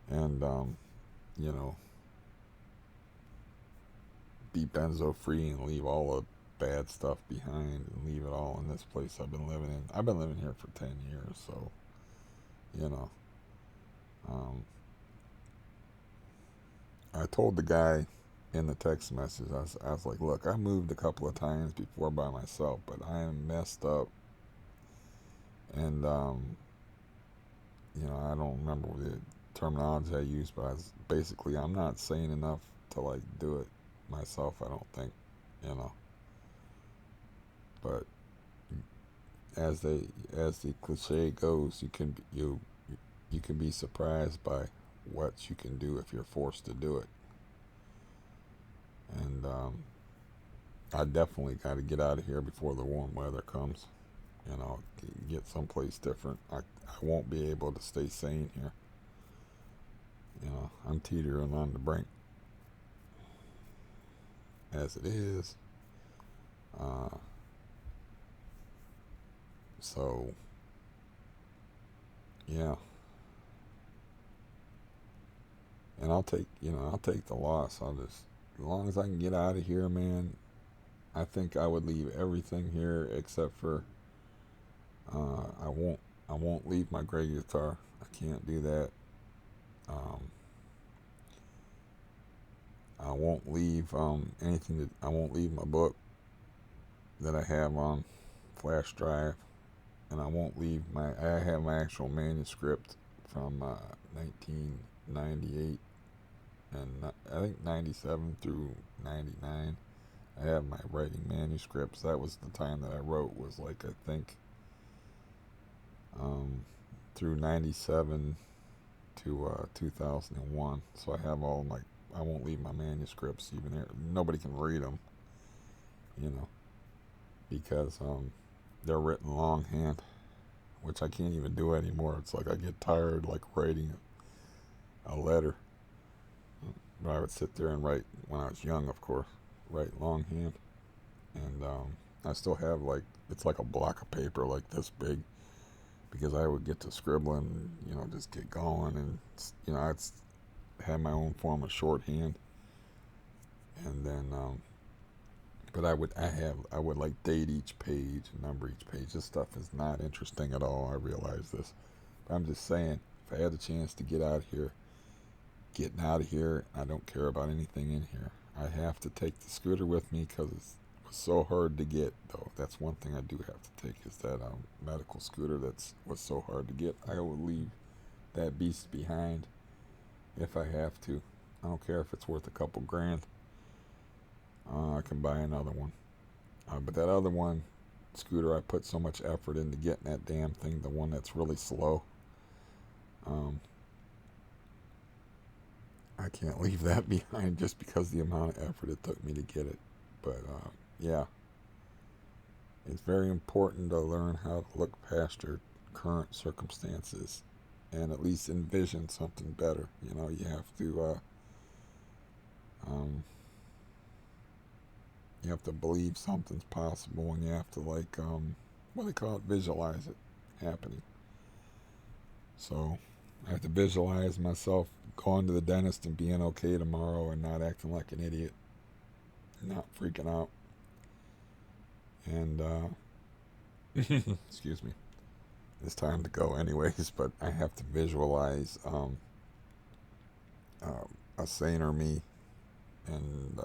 and, you know, be benzo free and leave all the bad stuff behind and leave it all in this place I've been living in. I've been living here for 10 years, so, you know. Um, I told the guy in the text message, I was like, look, I moved a couple of times before by myself, but I am messed up. And, I don't remember the terminology I used, but basically, I'm not sane enough to, like, do it myself, I don't think, you know. But as the cliche goes, you can be surprised by what you can do if you're forced to do it. And I definitely got to get out of here before the warm weather comes. Get someplace different. I won't be able to stay sane here. I'm teetering on the brink as it is. Uh, so yeah, and I'll take the loss. As long as I can get out of here, man. I think I would leave everything here except for I won't leave my gray guitar. I can't do that. Um, I won't leave anything. I won't leave my book that I have on flash drive, and I won't leave I have my actual manuscript from 1998 and I think 97 through 99. I have my writing manuscripts. That was the time that I wrote, was like, I think through 97 to 2001. So I have all my, I won't leave my manuscripts even there. Nobody can read them, you know, because they're written longhand, which I can't even do anymore. It's like I get tired like writing a letter. But I would sit there and write, when I was young, of course, write longhand. And I still have, like, it's like a block of paper like this big, because I would get to scribbling, just get going. And, I'd have my own form of shorthand. And then But I would like date each page and number each page. This stuff is not interesting at all. I realize this. But I'm just saying, if I had a chance to get out of here, getting out of here, I don't care about anything in here. I have to take the scooter with me because it was so hard to get, though. That's one thing I do have to take is that medical scooter was so hard to get. I will leave that beast behind if I have to. I don't care if it's worth a couple grand. I can buy another one. But that other one, scooter, I put so much effort into getting that damn thing, the one that's really slow. Um, I can't leave that behind just because the amount of effort it took me to get it. But yeah, it's very important to learn how to look past your current circumstances and at least envision something better. You know, you have to you have to believe something's possible, and you have to like what do they call it, visualize it happening. So I have to visualize myself going to the dentist and being okay tomorrow and not acting like an idiot, not freaking out. And excuse me, it's time to go anyways, but I have to visualize a saner me, and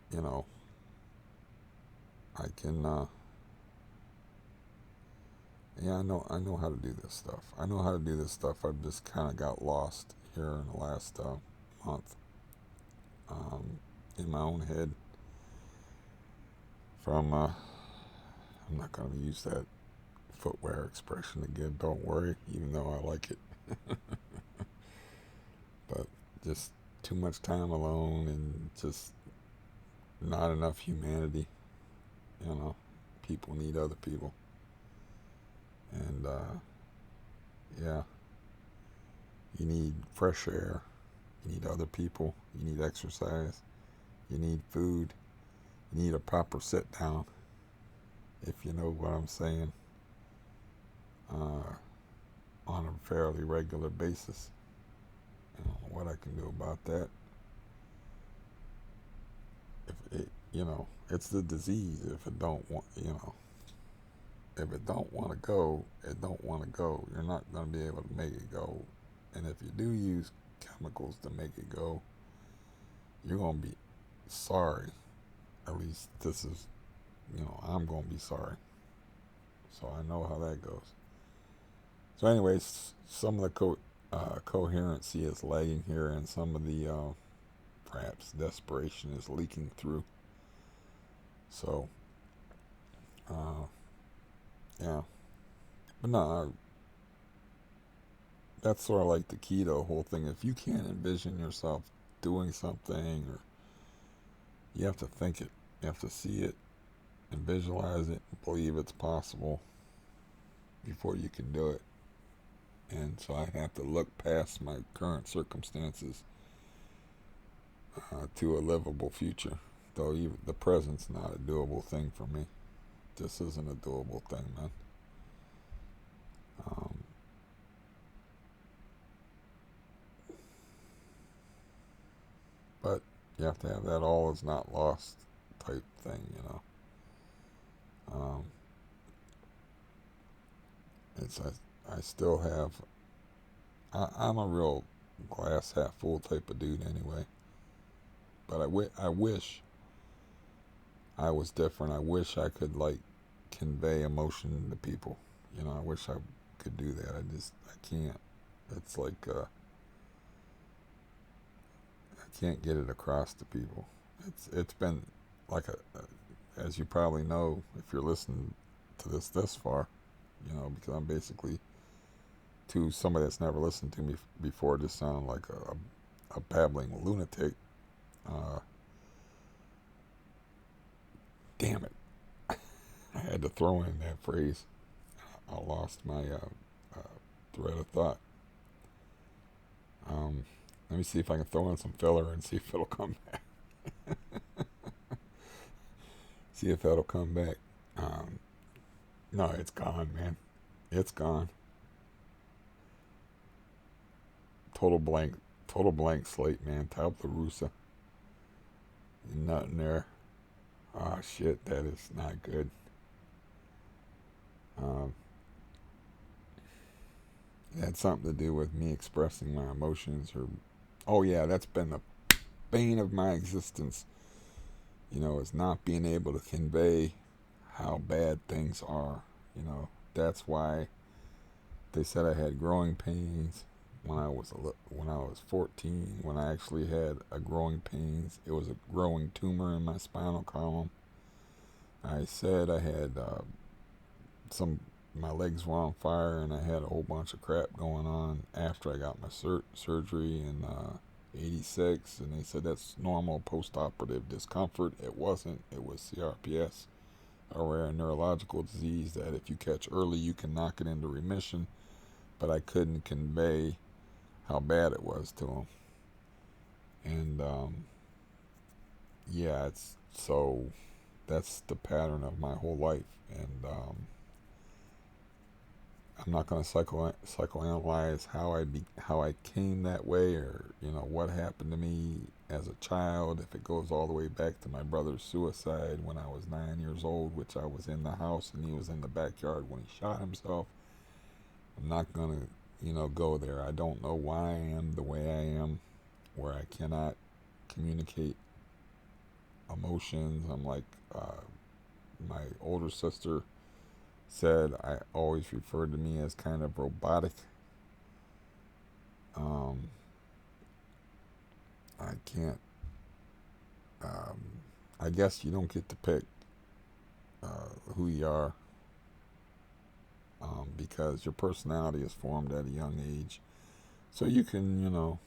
you know, I can yeah, I know how to do this stuff. I know how to do this stuff. I've just kind of got lost here in the last month, in my own head. From I'm not going to use that footwear expression again. Don't worry, even though I like it. But just too much time alone and just not enough humanity. You know, people need other people. And yeah, you need fresh air, you need other people, you need exercise, you need food, you need a proper sit down, if you know what I'm saying, on a fairly regular basis. I don't know what I can do about that. If it, you know, it's the disease. If it don't want, you know, if it don't want to go, it don't want to go. You're not going to be able to make it go. And if you do use chemicals to make it go, you're going to be sorry. At least this is, you know, I'm going to be sorry. So I know how that goes. So anyways, some of the coherency is lagging here, and some of the perhaps desperation is leaking through. So, yeah. But no, that's sort of like the key to the whole thing. If you can't envision yourself doing something, or you have to think it, you have to see it and visualize it and believe it's possible before you can do it. And so I have to look past my current circumstances to a livable future. Though even the present's not a doable thing for me. This isn't a doable thing, man. But you have to have that all is not lost type thing, you know. Um, it's I still have. I'm a real glass half full type of dude anyway. But I wish I was different. I wish I could like convey emotion to people. You know, I wish I could do that. I can't. It's like I can't get it across to people. It's been like as you probably know if you're listening to this far, you know, because I'm basically to somebody that's never listened to me before just sound like a babbling lunatic. Uh, Damn it. I had to throw in that phrase. I lost my thread of thought. Let me see if I can throw in some filler and see if it'll come back. See if that'll come back. No, it's gone, man. It's gone. Total blank slate, man. Tabula rasa. Nothing there. Oh shit, that is not good. Um, it had something to do with me expressing my emotions, or oh yeah, that's been the bane of my existence. Is not being able to convey how bad things are. That's why they said I had growing pains when I was 14. When I actually had a growing pains, it was a growing tumor in my spinal column. I said I had some my legs were on fire, and I had a whole bunch of crap going on after I got my surgery in '86, and they said that's normal post-operative discomfort. It wasn't. It was CRPS, a rare neurological disease that if you catch early, you can knock it into remission. But I couldn't convey how bad it was to them, and yeah, it's so that's the pattern of my whole life, and I'm not going to psychoanalyze how I came that way, or what happened to me as a child. If it goes all the way back to my brother's suicide when I was 9 years old, which I was in the house and he was in the backyard when he shot himself. I'm not going to go there. I don't know why I am the way I am, where I cannot communicate emotions. I'm like my older sister said, I always referred to me as kind of robotic. Um, I can't. Um, I guess you don't get to pick who you are, because your personality is formed at a young age. So you can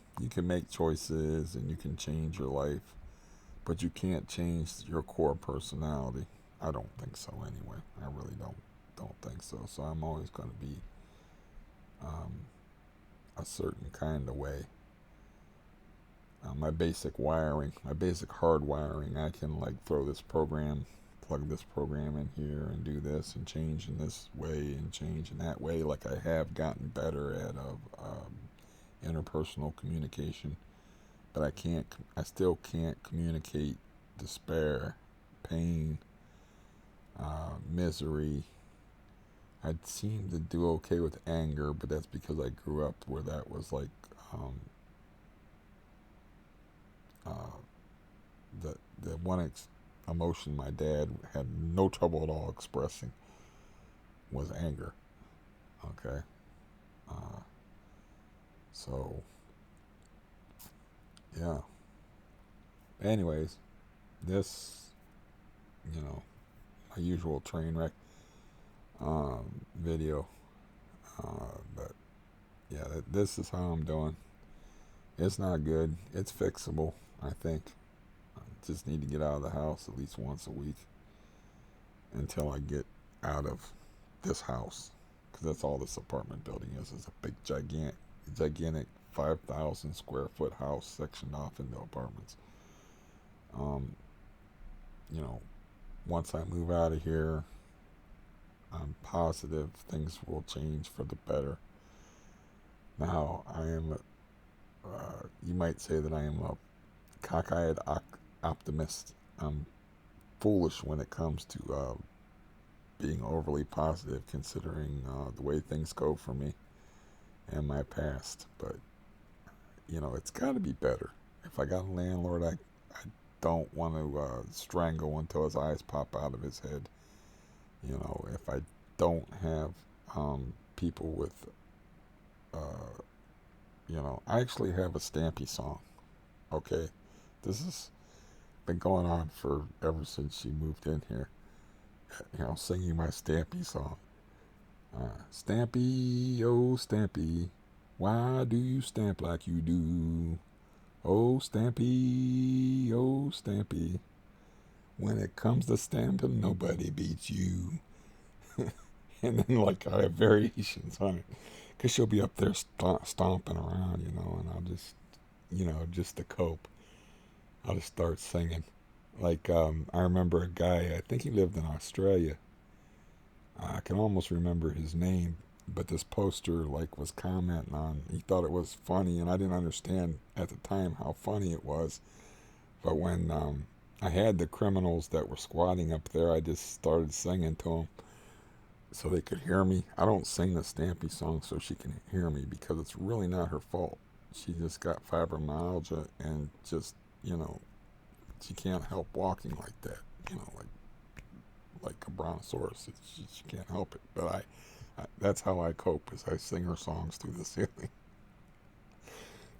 make choices and you can change your life, but you can't change your core personality. I don't think so anyway. I really don't think so. So I'm always going to be um, a certain kind of way. My basic wiring, my basic hardwiring, I can like plug this program in here and do this and change in this way and change in that way. Like I have gotten better at interpersonal communication, but I still can't communicate despair, pain, misery. I seem to do okay with anger, but that's because I grew up where that was like uh, the the emotion my dad had no trouble at all expressing was anger. Okay, uh, so yeah. Anyways, this my usual train wreck video, but yeah, this is how I'm doing. It's not good. It's fixable, I think. I just need to get out of the house at least once a week until I get out of this house, because that's all this apartment building is. It's a big, gigantic 5,000 square foot house sectioned off into apartments. Um, you know, once I move out of here, I'm positive things will change for the better. Now, you might say that I am a cockeyed optimist. I'm foolish when it comes to being overly positive, considering the way things go for me and my past. But it's got to be better. If I got a landlord, I don't want to strangle until his eyes pop out of his head. If I don't have people with, I actually have a Stampy song. Okay, this has been going on for ever since she moved in here. Singing my Stampy song. Stampy, oh Stampy, why do you stamp like you do? Oh Stampy, oh Stampy, when it comes to stamping, nobody beats you. And then like I have variations on it, cause she'll be up there stomping around, and I'll just, just to cope, I'll just start singing. Like I remember a guy, I think he lived in Australia. I can almost remember his name, but this poster like was commenting on. He thought it was funny, and I didn't understand at the time how funny it was. But when I had the criminals that were squatting up there. I just started singing to them so they could hear me. I don't sing the Stampy song so she can hear me because it's really not her fault. She just got fibromyalgia and just, you know, she can't help walking like that, you know, like a brontosaurus. She can't help it. But that's how I cope, is I sing her songs through the ceiling.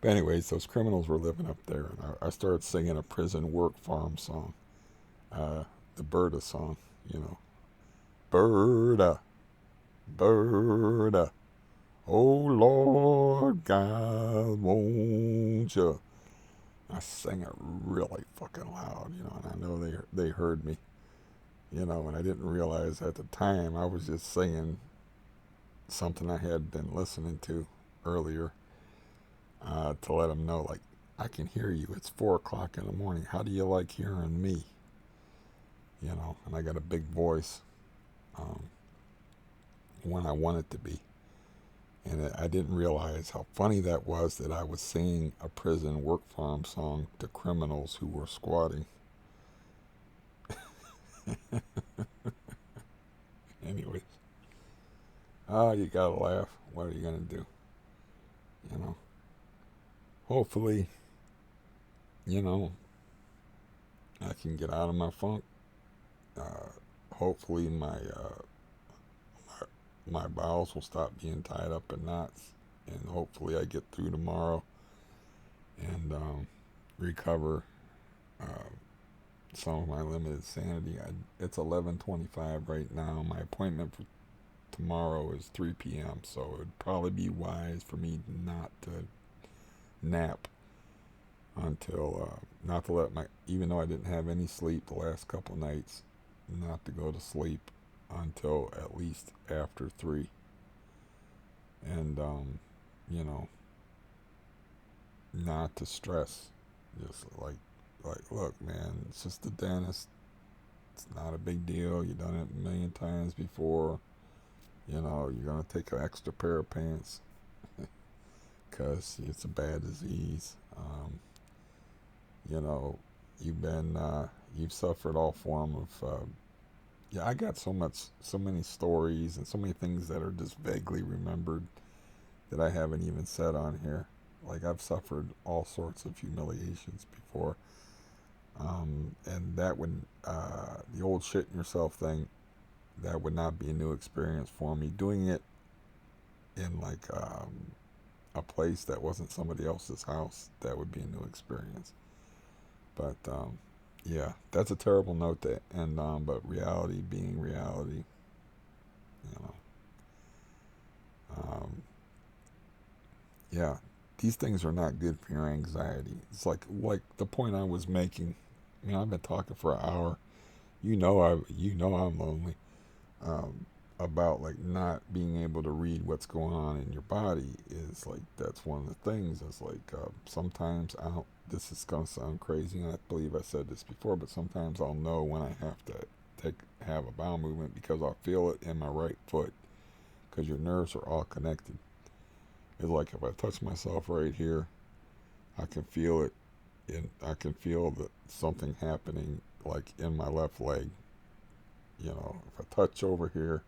But anyways, those criminals were living up there, and I started singing a prison work farm song, the Berta song, you know. Berta, Berta, oh Lord God, won't you? I sang it really fucking loud, you know, and I know they heard me, you know, and I didn't realize at the time I was just singing something I had been listening to earlier, to let them know, like, I can hear you. It's 4 o'clock in the morning. How do you like hearing me? You know, and I got a big voice, um, when I want it to be. And I didn't realize how funny that was, that I was singing a prison work farm song to criminals who were squatting. Anyways, you gotta laugh. What are you gonna do? You know, hopefully, you know, I can get out of my funk. Hopefully my bowels will stop being tied up in knots, and hopefully I get through tomorrow and recover some of my limited sanity. It's 11:25 right now. My appointment for tomorrow is 3 p.m., so it would probably be wise for me not to nap until, not to let even though I didn't have any sleep the last couple nights, not to go to sleep until at least after 3. And, you know, not to stress. Just like, look, man, it's just the dentist. It's not a big deal. You've done it a million times before. You know, you're going to take an extra pair of pants because it's a bad disease. You know, you've suffered all form of, yeah, I got so many stories and so many things that are just vaguely remembered that I haven't even said on here. Like, I've suffered all sorts of humiliations before. And that would, the old shitting yourself thing, that would not be a new experience for me. Doing it in like a place that wasn't somebody else's house, that would be a new experience. But yeah, that's a terrible note to end on. But reality being reality, you know. Yeah, these things are not good for your anxiety. It's like the point I was making. I mean, I've been talking for an hour. You know I'm lonely. About like not being able to read what's going on in your body is like, that's one of the things. It's like, sometimes I don't. This is gonna sound crazy, and I believe I said this before, but sometimes I'll know when I have to have a bowel movement because I'll feel it in my right foot, because your nerves are all connected. It's like if I touch myself right here, I can feel it, and I can feel that something happening like in my left leg. You know, if I touch over here,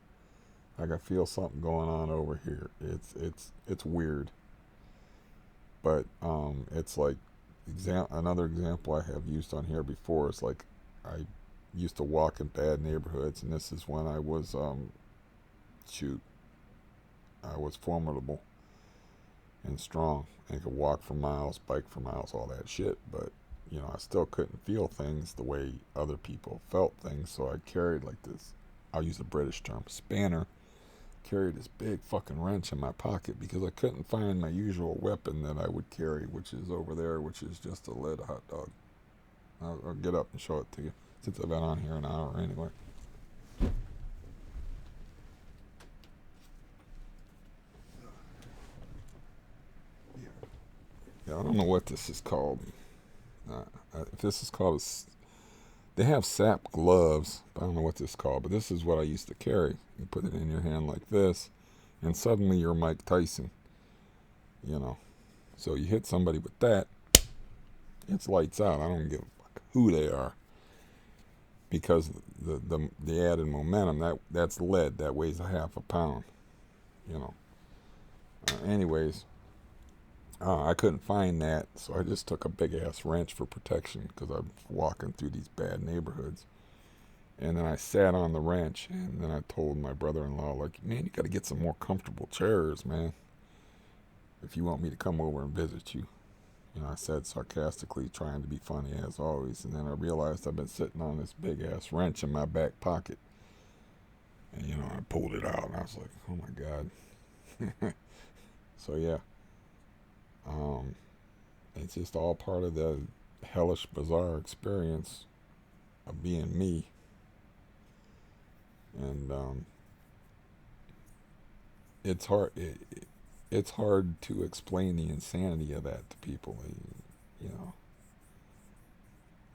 I can feel something going on over here. It's weird, but it's like another example I have used on here before is like, I used to walk in bad neighborhoods, and this is when I was I was formidable and strong and could walk for miles, bike for miles, all that shit. But you know, I still couldn't feel things the way other people felt things. So I carried like this, I'll use a British term, spanner. Carried this big fucking wrench in my pocket because I couldn't find my usual weapon that I would carry, which is over there, which is just a lead hot dog. I'll get up and show it to you since I've been on here an hour anyway. Yeah, I don't know what this is called. If this is called, they have sap gloves, but I don't know what this is called. But this is what I used to carry. You put it in your hand like this, and suddenly you're Mike Tyson. You know, so you hit somebody with that, it's lights out. I don't give a fuck who they are. because the added momentum, that's lead that weighs a half a pound, you know. Anyways, I couldn't find that, so I just took a big ass wrench for protection because I'm walking through these bad neighborhoods. And then I sat on the wrench, and then I told my brother-in-law, like, man, you got to get some more comfortable chairs, man, if you want me to come over and visit you. You know, I said sarcastically, trying to be funny as always. And then I realized I've been sitting on this big ass wrench in my back pocket. And, you know, I pulled it out, and I was like, oh my God. So, yeah. It's just all part of the hellish, bizarre experience of being me. And it's hard to explain the insanity of that to people. You know,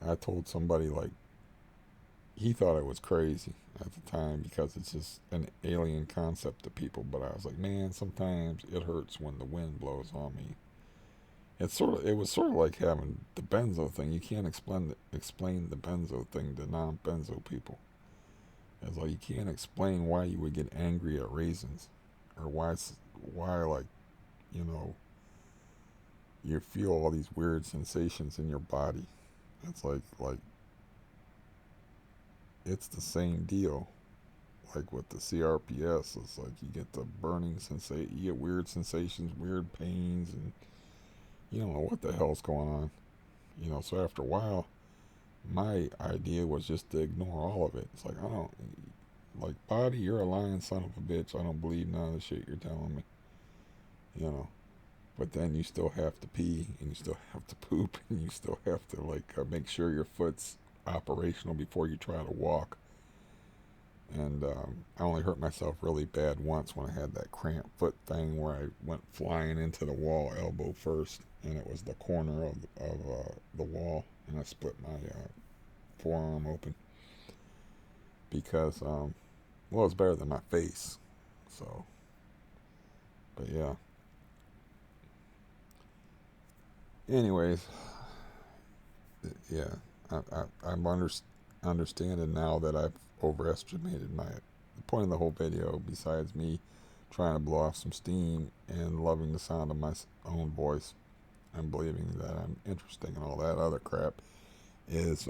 I told somebody, like, he thought it was crazy at the time because it's just an alien concept to people. But I was like, man, sometimes it hurts when the wind blows on me. It was sort of like having the benzo thing. You can't explain the benzo thing to non-benzo people. It's like you can't explain why you would get angry at raisins, or why like, you know, you feel all these weird sensations in your body. It's like it's the same deal. Like with the CRPS, it's like you get the burning sensation, you get weird sensations, weird pains, and you don't know what the hell's going on. You know, so after a while, my idea was just to ignore all of it. It's like, I don't, like, body, you're a lying son of a bitch. I don't believe none of the shit you're telling me. You know, but then you still have to pee, and you still have to poop, and you still have to, like, make sure your foot's operational before you try to walk. And I only hurt myself really bad once when I had that cramped foot thing where I went flying into the wall elbow first, and it was the corner of the wall, and I split my forearm open because, well, it's better than my face. So, but yeah. Anyways, yeah, I'm understanding now that I've overestimated the point of the whole video, besides me trying to blow off some steam and loving the sound of my own voice and believing that I'm interesting and all that other crap, is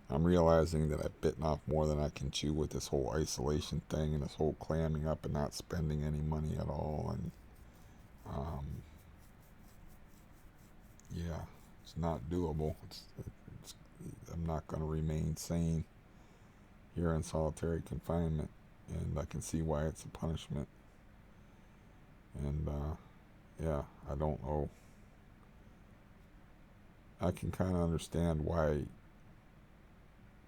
I'm realizing that I've bitten off more than I can chew with this whole isolation thing and this whole clamming up and not spending any money at all. And um, yeah, it's not doable. I'm not going to remain sane here in solitary confinement, and I can see why it's a punishment. And yeah, I don't know. I can kind of understand why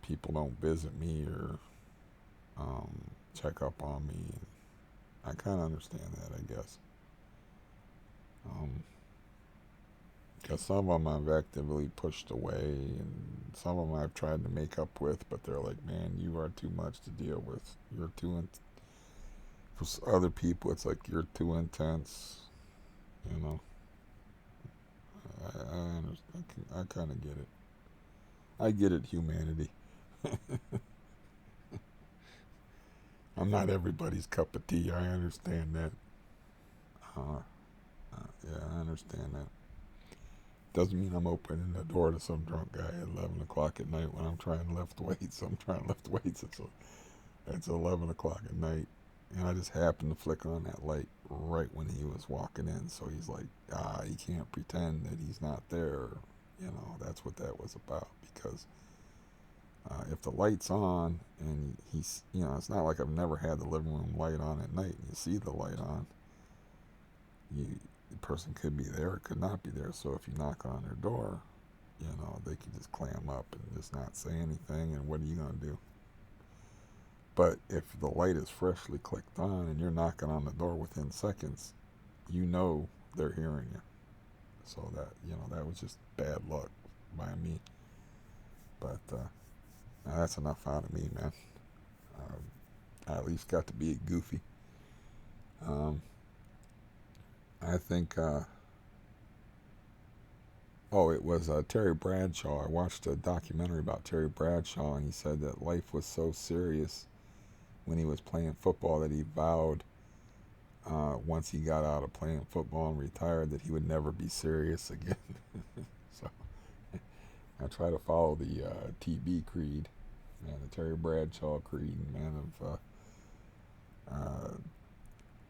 people don't visit me or check up on me. I kind of understand that, I guess. Because some of them I've actively pushed away, and some of them I've tried to make up with, but they're like, man, you are too much to deal with. You're too for other people, it's like you're too intense. You know, I kind of get it. I get it, humanity. I'm not everybody's cup of tea. I understand that. Yeah, I understand that. Doesn't mean I'm opening the door to some drunk guy at 11 o'clock at night when I'm trying to lift weights. I'm trying to lift weights. It's 11 o'clock at night. And I just happened to flick on that light right when he was walking in. So he's like, he can't pretend that he's not there. You know, that's what that was about. Because if the light's on and he's, you know, it's not like I've never had the living room light on at night and you see the light on. The person could be there, it could not be there. So if you knock on their door, you know, they can just clam up and just not say anything. And what are you going to do? But if the light is freshly clicked on and you're knocking on the door within seconds, you know they're hearing you. So that, you know, that was just bad luck by me. But that's enough out of me, man. I at least got to be goofy. I think Oh, it was Terry Bradshaw. I watched a documentary about Terry Bradshaw, and he said that life was so serious when he was playing football that he vowed once he got out of playing football and retired that he would never be serious again. So I try to follow the TB creed, man, the Terry Bradshaw creed, man, of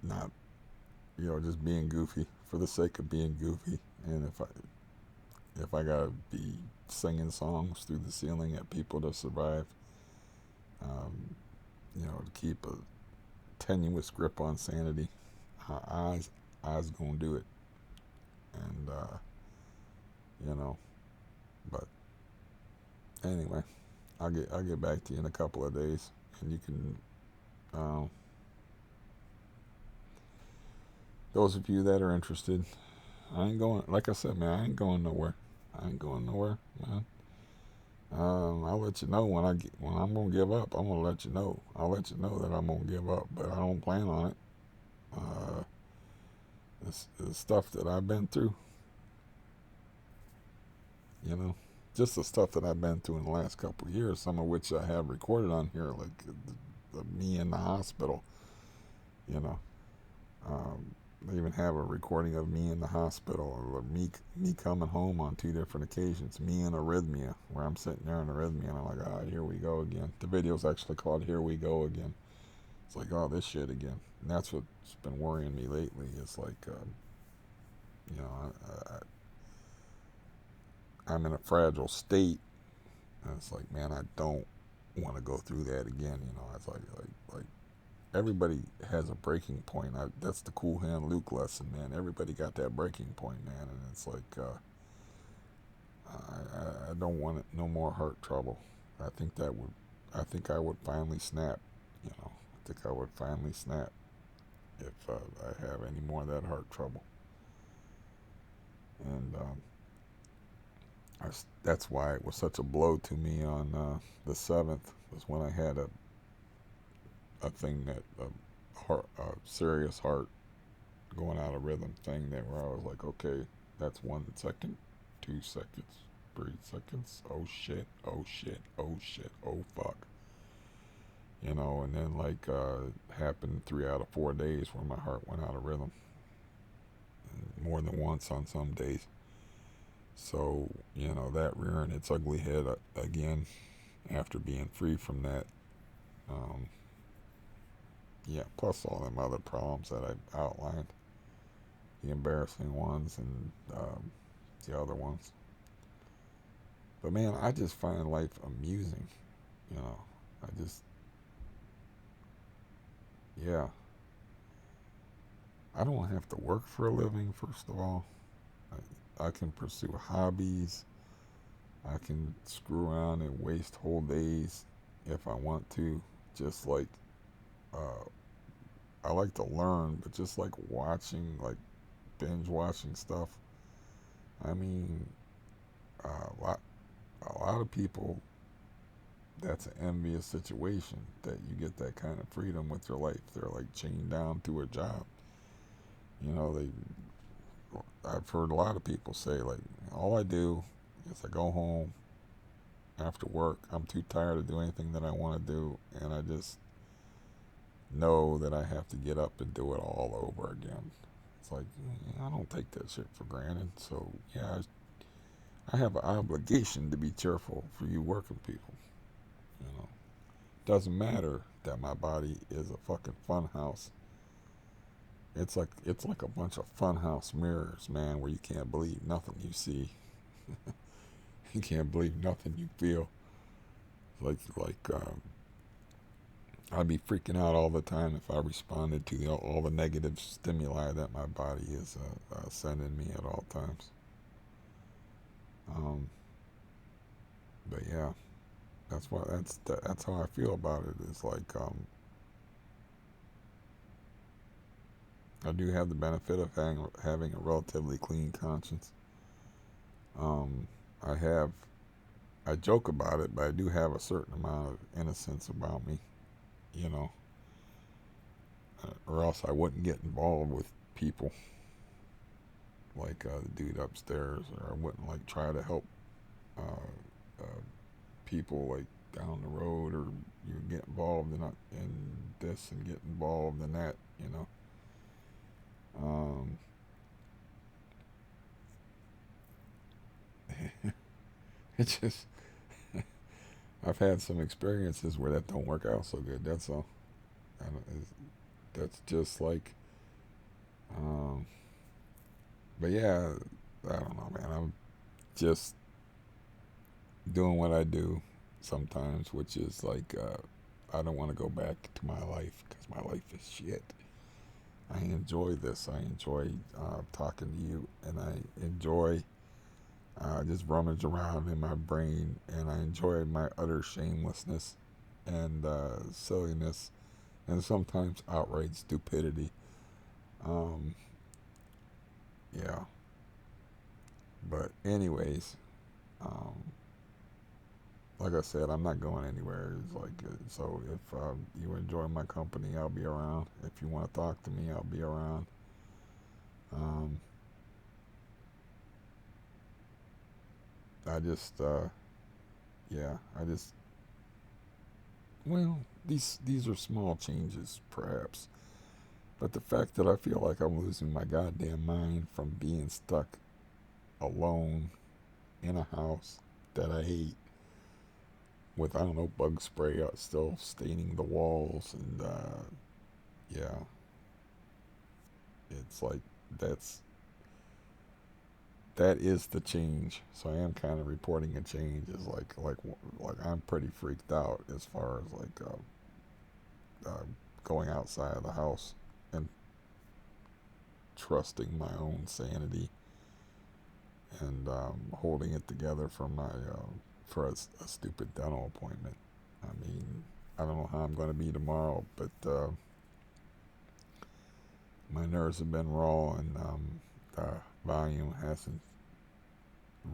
not, just being goofy for the sake of being goofy. And if I gotta be singing songs through the ceiling at people to survive, um, to keep a tenuous grip on sanity, I's gonna do it. And you know, but anyway, I'll get back to you in a couple of days, and you can. Um, those of you that are interested, I ain't going. Like I said, man, I ain't going nowhere. I ain't going nowhere, man. I'll let you know when I'm gonna give up. I'm gonna let you know. I'll let you know that I'm gonna give up, but I don't plan on it. Uh, the stuff that I've been through, you know, just the stuff that I've been through in the last couple of years, some of which I have recorded on here, like the me in the hospital. You know, I even have a recording of me in the hospital, or me coming home on two different occasions. Me in arrhythmia, where I'm sitting there in arrhythmia, and I'm like, ah, here we go again. The video's actually called "Here We Go Again." It's like, oh, this shit again. And that's what's been worrying me lately. It's like, you know, I'm in a fragile state, and it's like, man, I don't want to go through that again. It's like everybody has a breaking point. That's the Cool Hand Luke lesson, man. Everybody got that breaking point, man, and it's like, I don't want it, no more heart trouble. I think that would, I think I would finally snap. I think I would finally snap if I have any more of that heart trouble, and that's why it was such a blow to me on the 7th, was when I had a thing that a serious heart going out of rhythm thing there, where I was like, okay, that's 1 second, 2 seconds, 3 seconds, oh shit, oh shit, oh shit, oh fuck. And then like happened 3 out of 4 days where my heart went out of rhythm, and more than once on some days. So, that rearing its ugly head again after being free from that. Um, yeah, plus all them other problems that I outlined, the embarrassing ones and the other ones. But man, I just find life amusing. You know, I just, yeah, I don't have to work for a living, first of all. I can pursue hobbies. I can screw around and waste whole days if I want to. Just like, uh, I like to learn, but just like watching, like binge watching stuff. I mean, a lot of people, that's an envious situation that you get that kind of freedom with your life. They're like chained down to a job. You know, they. I've heard a lot of people say like, all I do is I go home after work. I'm too tired to do anything that I want to do, and I just know that I have to get up and do it all over again. It's like, I don't take that shit for granted. So yeah, I have an obligation to be cheerful for you working people. You know, doesn't matter that my body is a fucking fun house. It's like a bunch of funhouse mirrors, man, where you can't believe nothing you see. You can't believe nothing you feel. Like I'd be freaking out all the time if I responded to all the negative stimuli that my body is sending me at all times. Um, but yeah, that's how I feel about it. It's like I do have the benefit of having a relatively clean conscience. Um, I have I joke about it, but I do have a certain amount of innocence about me, you know, or else I wouldn't get involved with people. like the dude upstairs, or I wouldn't like try to help uh, uh, people like down the road, or you get involved in this and get involved in that, you know. Um, it just I've had some experiences where that don't work out so good. That's all. I don't, that's just like, um, but yeah, I don't know, man. I'm just doing what I do sometimes, which is like, I don't want to go back to my life because my life is shit. I enjoy this. I enjoy talking to you, and I enjoy just rummage around in my brain, and I enjoy my utter shamelessness and silliness, and sometimes outright stupidity. Um, yeah, but anyways, um, like I said, I'm not going anywhere. It's like so. If you enjoy my company, I'll be around. If you want to talk to me, I'll be around. Um, I just, yeah, I just, well, these are small changes, perhaps, but the fact that I feel like I'm losing my goddamn mind from being stuck alone in a house that I hate with, I don't know, bug spray still staining the walls, and yeah, it's like that's that is the change. So I am kind of reporting a change. Is like I'm pretty freaked out as far as like going outside of the house and trusting my own sanity, and holding it together for my for a stupid dental appointment. I mean, I don't know how I'm going to be tomorrow, but my nerves have been raw, and the volume hasn't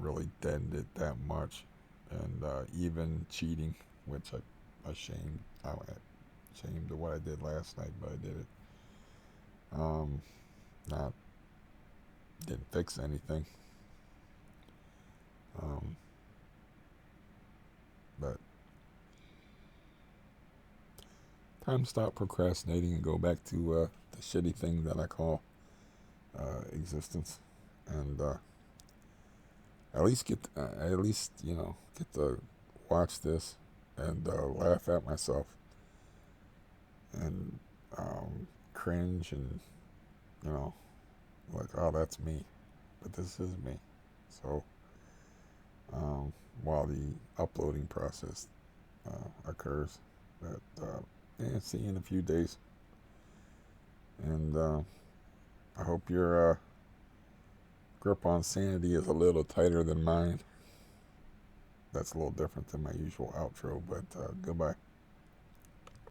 really deadened it that much, and even cheating, which I ashamed of what I did last night, but I did it. Um, not didn't fix anything. Um, but time to stop procrastinating and go back to the shitty thing that I call existence, and at least get to watch this and laugh at myself and cringe, and you know like, oh, that's me, but this is me. So while the uploading process occurs, that yeah, see you in a few days, and I hope your grip on sanity is a little tighter than mine. That's a little different than my usual outro, but goodbye.